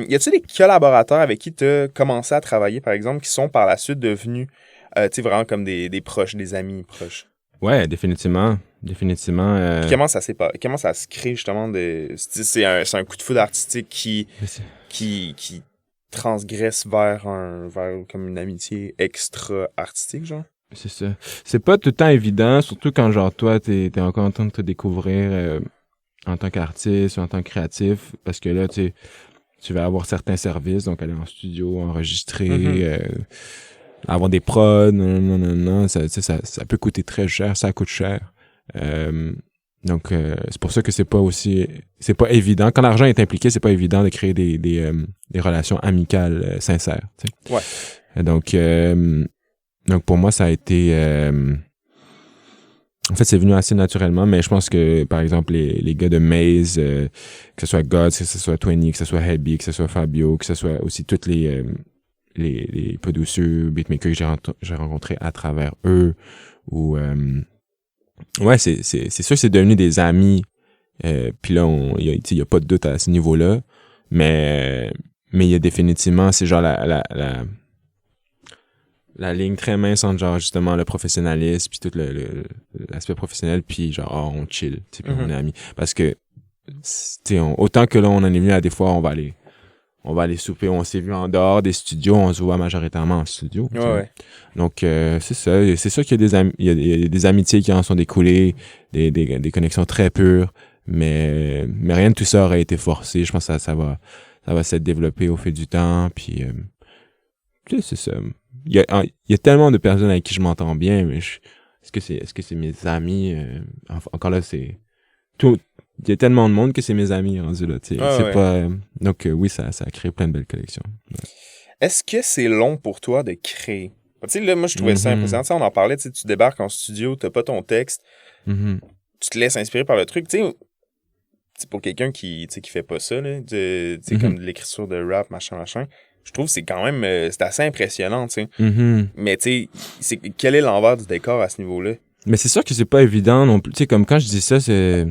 Y a-t-il des collaborateurs avec qui tu as commencé à travailler par exemple qui sont par la suite devenus tu sais vraiment comme des proches, des amis proches? Ouais, définitivement. Comment ça se crée justement c'est un coup de foudre artistique qui transgresse vers comme une amitié extra artistique, genre? C'est ça. C'est pas tout le temps évident, surtout quand genre toi t'es encore en train de te découvrir en tant qu'artiste ou en tant que créatif, parce que là tu vas avoir certains services, donc aller en studio, enregistrer, avoir des prods, non, ça peut coûter très cher, ça coûte cher. Donc c'est pour ça que c'est pas évident. Quand l'argent est impliqué, c'est pas évident de créer des relations amicales sincères. T'sais. Ouais. Donc pour moi ça a été en fait c'est venu assez naturellement, mais je pense que par exemple les gars de Maze, que ce soit Gods, que ce soit Twenty, que ce soit Heavy, que ce soit Fabio, que ce soit aussi toutes les producers, beatmakers que j'ai rencontrés à travers eux, ou ouais, c'est sûr que c'est devenu des amis. Puis là, il y a pas de doute à ce niveau-là. Mais il y a définitivement, c'est genre la ligne très mince entre genre justement le professionnalisme puis tout l'aspect professionnel puis genre on chill, tu sais, puis on est amis. Parce que tu sais, autant que là on en est venu à des fois on va aller souper, on s'est vu en dehors des studios, on se voit majoritairement en studio. Ouais. Donc c'est sûr qu'il y a des amitiés qui en sont découlées, des connexions très pures, mais rien de tout ça aurait été forcé. Je pense que ça va s'être développé au fil du temps, puis c'est ça. Il y a tellement de personnes avec qui je m'entends bien, mais est-ce que c'est mes amis? Encore là, c'est tout. Il y a tellement de monde que c'est mes amis rendus là, tu sais. Pas donc oui, ça a créé plein de belles collections. Ouais. Est-ce que c'est long pour toi de créer? Tu sais là, moi je trouvais ça impressionnant, tu sais, on en parlait, tu débarques en studio, t'as pas ton texte. Tu te laisses inspirer par le truc, tu sais. Pour quelqu'un qui fait pas ça là, tu sais comme de l'écriture de rap, machin. Je trouve que c'est quand même c'est assez impressionnant, tu sais. Mais tu sais, quel est l'envers du décor à ce niveau-là? Mais c'est sûr que c'est pas évident non plus. Tu sais, comme quand je dis ça, c'est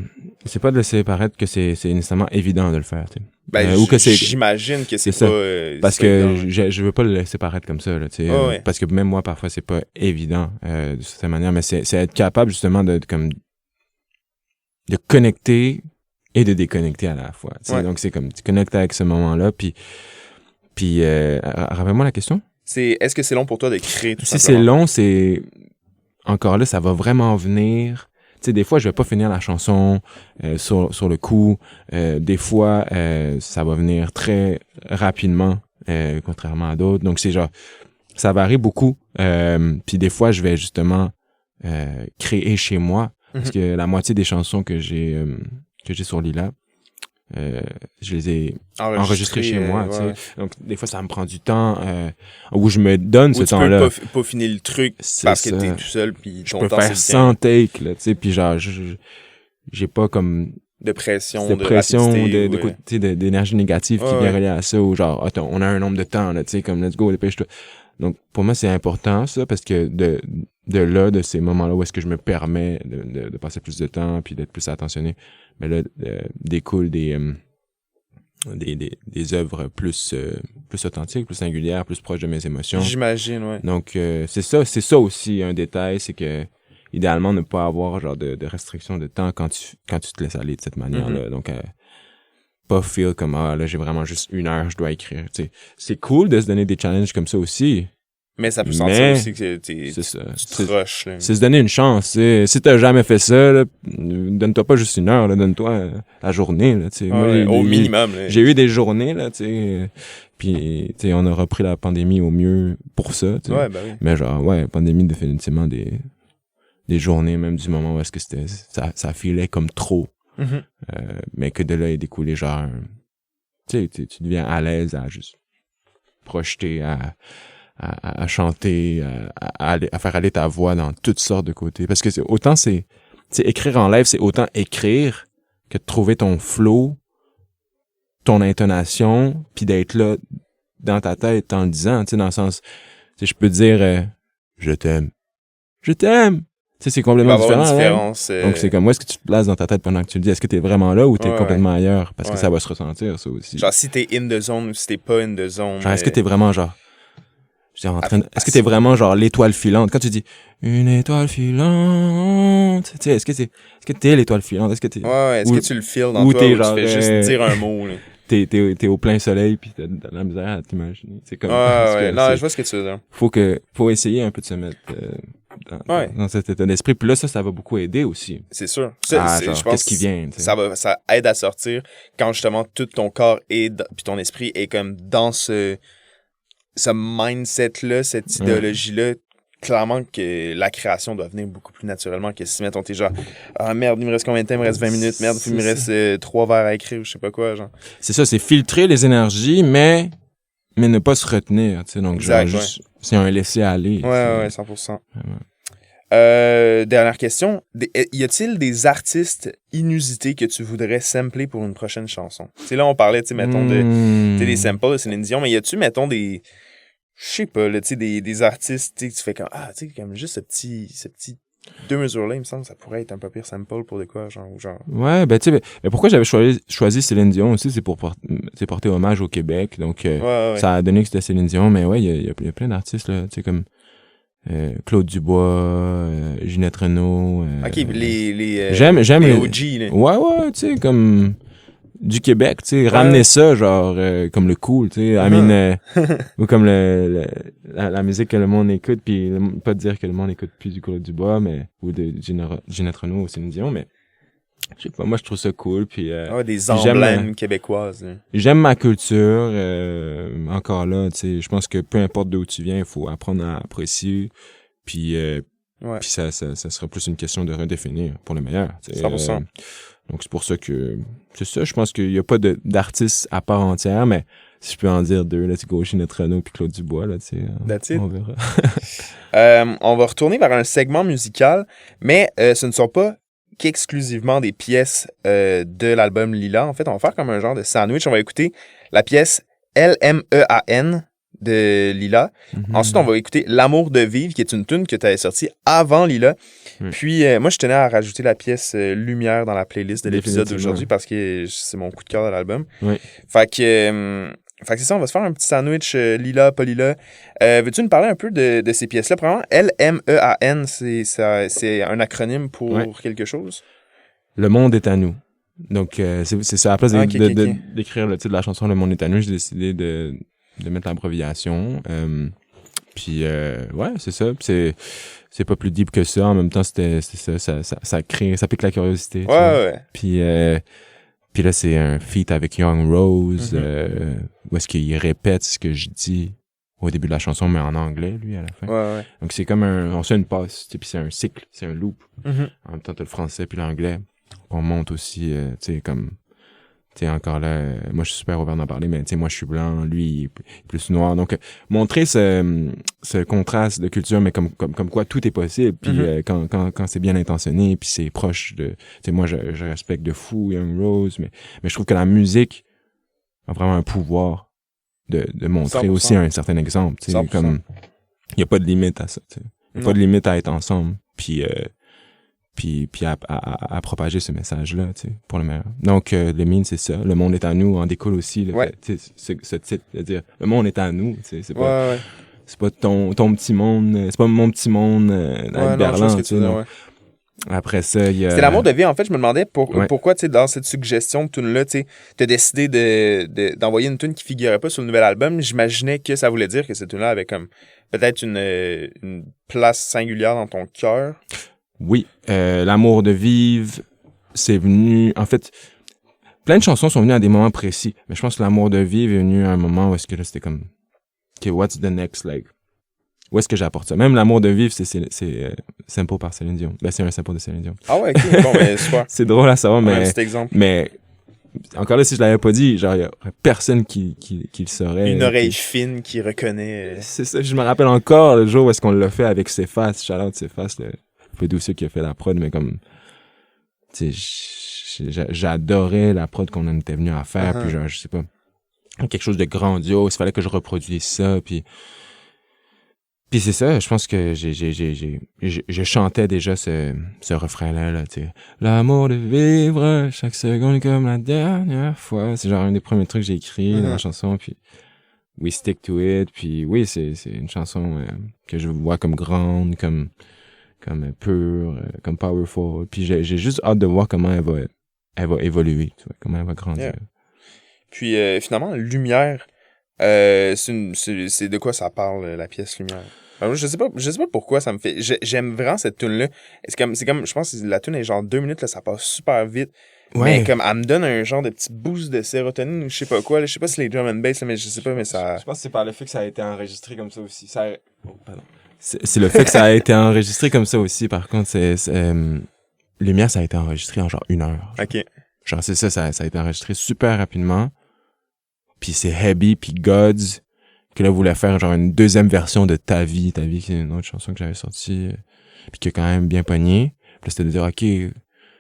pas de laisser paraître que c'est nécessairement évident de le faire, tu sais. Ben, ou que j'imagine que c'est pas... parce que je veux pas le laisser paraître comme ça, là, tu sais. Ouais. Parce que même moi, parfois, c'est pas évident de cette manière, mais c'est être capable, justement, de connecter et de déconnecter à la fois. Tu sais. Ouais. Donc, c'est comme, tu connectes avec ce moment-là, puis rappelle-moi la question. Est-ce que c'est long pour toi de créer tout ça? Si c'est long, c'est... Encore là, ça va vraiment venir. Tu sais, des fois, je vais pas finir la chanson sur le coup. Des fois, ça va venir très rapidement, contrairement à d'autres. Donc, c'est genre, ça varie beaucoup. Puis des fois, je vais justement créer chez moi. Parce que la moitié des chansons que j'ai sur Lila, je les ai enregistrées chez moi, tu sais. Donc des fois ça me prend du temps où je me donne ce temps-là. Tu peux pas finir le truc parce que t'es tout seul puis je peux faire 100 takes là, tu sais, puis genre j'ai pas comme de pression d'énergie négative qui vient relier à ça, ou genre attends, on a un nombre de temps là, tu sais, comme let's go, dépêche-toi. Donc pour moi c'est important ça, parce que de ces moments-là où est-ce que je me permets de passer plus de temps puis d'être plus attentionné, mais là découle des œuvres plus authentiques, plus singulières, plus proches de mes émotions. J'imagine, ouais. Donc c'est ça aussi un détail, c'est que idéalement ne pas avoir genre de restriction de temps quand tu te laisses aller de cette manière-là. Donc pas feel comme là j'ai vraiment juste 1 heure, je dois écrire. T'sais. C'est cool de se donner des challenges comme ça aussi. Mais ça peut sentir aussi que tu te rushes. C'est se donner une chance. Si t'as jamais fait ça, là, donne-toi pas juste 1 heure, là, donne-toi la journée. Là, au minimum. Là. J'ai eu des journées, là, puis on a repris la pandémie au mieux pour ça. Ouais, ben oui. Mais genre, pandémie définitivement des journées, même du moment où est-ce que ça filait comme trop. Mm-hmm. Mais que de là est découlé genre, tu deviens à l'aise à juste projeter, à chanter, à faire aller ta voix dans toutes sortes de côtés. Parce que écrire en live, c'est autant écrire que de trouver ton flow, ton intonation, puis d'être là dans ta tête en le disant, dans le sens, je peux dire je t'aime. C'est complètement différent. Donc, c'est comme, où est-ce que tu te places dans ta tête pendant que tu le dis? Est-ce que t'es vraiment là ou t'es complètement ailleurs? Parce que ça va se ressentir, ça aussi. Genre, si t'es in the zone ou si t'es pas in the zone. Genre, est-ce que t'es vraiment genre... Est-ce que t'es vraiment genre l'étoile filante? Quand tu dis une étoile filante, tu sais, est-ce que t'es l'étoile filante? Est-ce que t'es... Ouais, est-ce que tu le feels dans toi ou tu fais juste dire un mot, là? T'es au plein soleil pis t'as de la misère à t'imaginer. C'est comme... non, je vois ce que tu veux dire. Faut essayer un peu de se mettre dans cet état d'esprit. Puis là, ça va beaucoup aider aussi. C'est sûr. Je pense qu'est-ce qui vient, t'sais. Ça aide à sortir quand justement tout ton corps puis ton esprit est comme dans ce mindset-là, cette idéologie-là. Clairement que la création doit venir beaucoup plus naturellement que si, mettons, t'es genre, ah merde, il me reste combien de temps? Il me reste 20 minutes. Merde, il me reste 3 vers à écrire ou je sais pas quoi, genre. C'est ça, c'est filtrer les énergies, mais ne pas se retenir, tu sais. Donc, exact, genre, juste, c'est un laisser-aller. Ouais, 100%. Dernière question. Y a-t-il des artistes inusités que tu voudrais sampler pour une prochaine chanson? Tu sais, là, on parlait, tu sais, mettons, des samples de Céline Dion, mais y a-tu, mettons, je sais pas, là, tu sais, des artistes, tu sais, tu fais comme, tu sais, comme juste ce petit 2 mesures-là, il me semble, ça pourrait être un peu pire sample pour de quoi, genre. Ouais, ben, tu sais, mais pourquoi j'avais choisi Céline Dion aussi, c'est pour porter hommage au Québec, donc, ça a donné que c'était Céline Dion, mais ouais, il y a plein d'artistes, là, tu sais, comme, Claude Dubois, Ginette Renault. Ok, les j'aime les OG, là. Ouais, tu sais, comme du Québec, tu sais, ramener ça, genre, comme le cool, tu sais, ou comme la musique que le monde écoute, puis pas dire que le monde écoute plus du Claude Dubois, mais, ou de Ginette Renault ou Céline Dion, mais, je sais pas, moi, je trouve ça cool, puis des emblèmes québécoises, là. J'aime ma culture, encore là, tu sais, je pense que peu importe d'où tu viens, il faut apprendre à apprécier, puis puis ça sera plus une question de redéfinir pour le meilleur, tu sais. 100%. Donc, c'est pour ça que... C'est ça, je pense qu'il y a pas d'artiste à part entière, mais si je peux en dire 2, là, tu go Ginette Renault puis Claude Dubois, là, tu sais, on verra. On va retourner vers un segment musical, mais ce ne sont pas qu'exclusivement des pièces de l'album Lila. En fait, on va faire comme un genre de sandwich. On va écouter la pièce L-M-E-A-N de Lila. Ensuite, on va écouter L'amour de vivre, qui est une tune que tu avais sortie avant Lila. Puis, moi, je tenais à rajouter la pièce Lumière dans la playlist de l'épisode d'aujourd'hui parce que c'est mon coup de cœur de l'album. Fait que c'est ça, on va se faire un petit sandwich Lila, pas Lila. Veux-tu nous parler un peu de ces pièces-là? Premièrement, L-M-E-A-N, c'est un acronyme pour quelque chose? Le monde est à nous. Donc, c'est ça. À la place d'écrire le titre de la chanson Le monde est à nous, j'ai décidé de mettre l'abréviation. Puis ouais, c'est ça. C'est pas plus deep que ça. En même temps, c'est ça pique la curiosité. Ouais. Puis là, c'est un feat avec Young Rose, où est-ce qu'il répète ce que je dis au début de la chanson, mais en anglais, lui, à la fin. Ouais. Donc, c'est comme on fait une passe, puis c'est un cycle, c'est un loop. En même temps, t'as le français puis l'anglais. On monte aussi, tu sais, comme... Tu sais, encore là, moi, je suis super ouvert d'en parler, mais tu sais, moi, je suis blanc, lui, il est plus noir. Donc, montrer ce contraste de culture, mais comme quoi tout est possible. Puis quand c'est bien intentionné, puis c'est proche de... Tu sais, moi, je respecte de fou Young Rose, mais je trouve que la musique a vraiment un pouvoir de montrer 100%. Aussi un certain exemple. Tu sais, comme... Il n'y a pas de limite à ça, tu sais. Il n'y a pas de limite à être ensemble. Puis à propager ce message-là, tu sais, pour le meilleur. Donc, le mine, c'est ça. Le monde est à nous, en découle aussi. Ce titre, c'est-à-dire, le monde est à nous, tu sais, c'est pas... c'est pas ton petit monde, c'est pas mon petit monde avec Berlin, tu sais. Après ça, il y a... C'était l'amour de vie, en fait. Je me demandais pourquoi, tu sais, dans cette suggestion de tune-là, tu sais, t'as décidé d'envoyer une tune qui figurait pas sur le nouvel album. J'imaginais que ça voulait dire que cette tune-là avait comme peut-être une place singulière dans ton cœur. Oui, l'amour de vivre, c'est venu... En fait, plein de chansons sont venues à des moments précis. Mais je pense que l'amour de vivre est venu à un moment où est-ce que là, c'était comme... OK, what's the next, like... Où est-ce que j'apporte ça? Même l'amour de vivre, c'est Simple par Céline Dion. Ben, c'est un sample de Céline Dion. Ah ouais, ok. Bon, ben, super. C'est drôle à savoir, mais... Cet exemple. Mais, encore là, si je l'avais pas dit, genre, il y a personne qui le saurait. Une oreille fine qui reconnaît... C'est ça, je me rappelle encore le jour où est-ce qu'on l'a fait avec Cephas, shout-out Cephas, le peu douceux qui a fait la prod, mais comme... Tu sais, j'adorais la prod qu'on en était venu à faire, puis genre, je sais pas, quelque chose de grandiose, il fallait que je reproduise ça, puis c'est ça, je pense que je chantais déjà ce refrain-là, là, tu sais. L'amour de vivre, chaque seconde comme la dernière fois. C'est genre un des premiers trucs que j'ai écrit dans la chanson, puis we stick to it, puis oui, c'est une chanson que je vois comme grande, comme pure, comme powerful, puis j'ai juste hâte de voir comment elle va évoluer, tu vois, comment elle va grandir. Yeah. Puis finalement, Lumière, c'est de quoi ça parle, la pièce Lumière? Ben, je sais pas pourquoi ça me fait... J'aime vraiment cette tune-là. C'est comme, je pense que la tune est genre 2 minutes, là, ça passe super vite. Ouais. Mais comme, elle me donne un genre de petit boost de sérotonine ou je sais pas quoi. Là. Je sais pas si les drum and bass, là, mais je sais pas, mais ça... Je pense que c'est par le fait que ça a été enregistré comme ça aussi. C'est le fait que ça a été enregistré comme ça aussi, par contre, Lumière, ça a été enregistré en genre 1 heure. OK. Genre, c'est ça a été enregistré super rapidement. Puis c'est Heavy, puis Gods, que là, voulait faire genre une deuxième version de Ta vie, qui est une autre chanson que j'avais sortie, puis qui a quand même bien pogné. Puis là, c'était de dire, OK,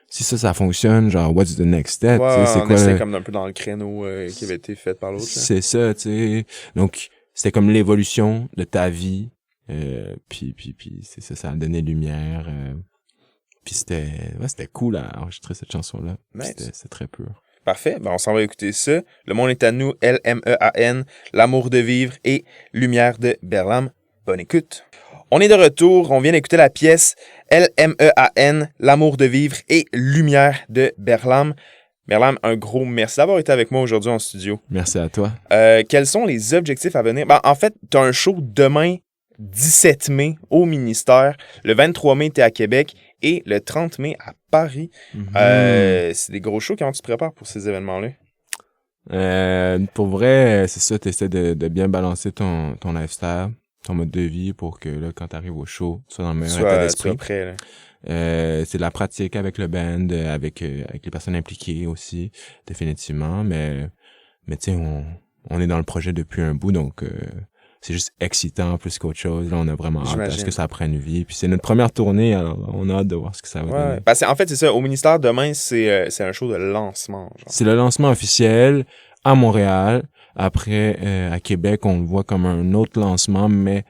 si ça fonctionne, genre, what's the next step? Ouais, c'est quoi? C'est comme un peu dans le créneau qui avait été fait par l'autre. C'est ça, tu sais. Donc, c'était comme l'évolution de Ta vie. Puis c'est ça a donné Lumière. Puis c'était cool à enregistrer cette chanson-là. Nice. C'était très pur. Parfait, ben on s'en va écouter ça. Le monde est à nous, LMEAN, L'amour de vivre et Lumière de Berlam. Bonne écoute. On est de retour, on vient d'écouter la pièce LMEAN, L'amour de vivre et Lumière de Berlam. Berlam, un gros merci d'avoir été avec moi aujourd'hui en studio. Merci à toi. Quels sont les objectifs à venir? Ben, en fait, tu as un show demain, 17 mai, au ministère. Le 23 mai, tu es à Québec. Et le 30 mai, à Paris. C'est des gros shows. Comment tu te prépares pour ces événements-là? Pour vrai, c'est ça, tu essaies de bien balancer ton lifestyle, ton mode de vie pour que là, quand tu arrives au show, tu sois dans le meilleur état d'esprit. Sois prêt, là. C'est de la pratique avec le band, avec les personnes impliquées aussi, définitivement. Mais tu sais, on est dans le projet depuis un bout, donc c'est juste excitant plus qu'autre chose. Là, on a vraiment hâte à ce que ça prenne vie. Puis c'est notre première tournée, alors on a hâte de voir ce que ça va donner. Parce qu'en fait, c'est ça. Au ministère, demain, c'est un show de lancement. Genre. C'est le lancement officiel à Montréal. Après, à Québec, on le voit comme un autre lancement, mais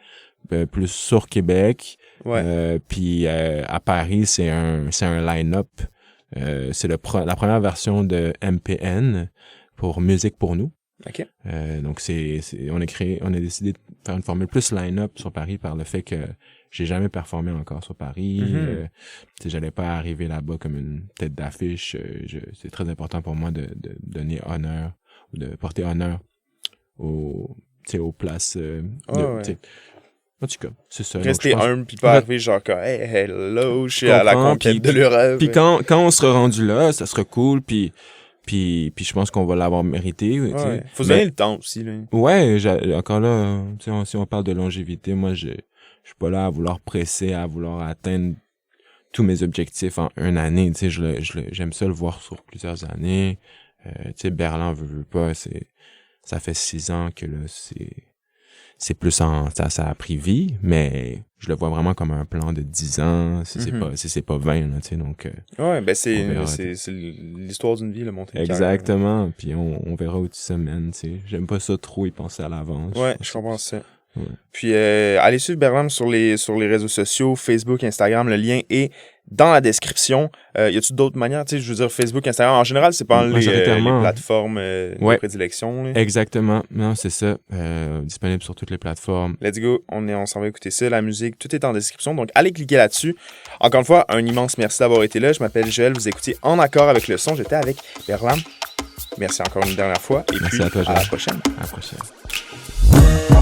plus sur Québec. Ouais. Puis à Paris, c'est un line-up. C'est la première version de MPN pour Musique pour nous. OK. Donc on a décidé de faire une formule plus line-up sur Paris par le fait que j'ai jamais performé encore sur Paris. J'allais pas arriver là-bas comme une tête d'affiche. C'est très important pour moi de donner honneur ou de porter honneur aux places. En tout cas, c'est ça. Rester humble puis pas arriver genre comme hey, hello, je suis à la conquête de l'Europe. Puis quand on sera rendu là, ça sera cool. Puis je pense qu'on va l'avoir mérité. Ouais. Faut se donner le temps aussi. Là. Ouais, encore là, si on parle de longévité, moi, je suis pas là à vouloir presser, à vouloir atteindre tous mes objectifs en 1 année. J'aime ça le voir sur plusieurs années. Berlin veut pas, ça fait 6 ans que là, c'est plus ça a pris vie, mais je le vois vraiment comme un plan de 10 ans, si c'est pas 20, là, tu sais, donc... ouais, ben c'est l'histoire d'une vie, le monter. Exactement, puis on verra où tu se mènes, tu sais. J'aime pas ça trop y penser à l'avance. Ouais, je comprends ça. Ouais. Puis, allez suivre Berlam sur les réseaux sociaux, Facebook, Instagram, le lien est dans la description. Y a-tu d'autres manières? Tu sais, je veux dire, Facebook, Instagram, en général, c'est pas les plateformes de prédilection. Là. Exactement. Non, c'est ça. Disponible sur toutes les plateformes. Let's go. On s'en va écouter ça. La musique, tout est en description. Donc, allez cliquer là-dessus. Encore une fois, un immense merci d'avoir été là. Je m'appelle Joël. Vous écoutez En accord avec le son. J'étais avec Berlam. Merci encore une dernière fois. Et merci puis, à toi, Joël. À la prochaine. À la prochaine.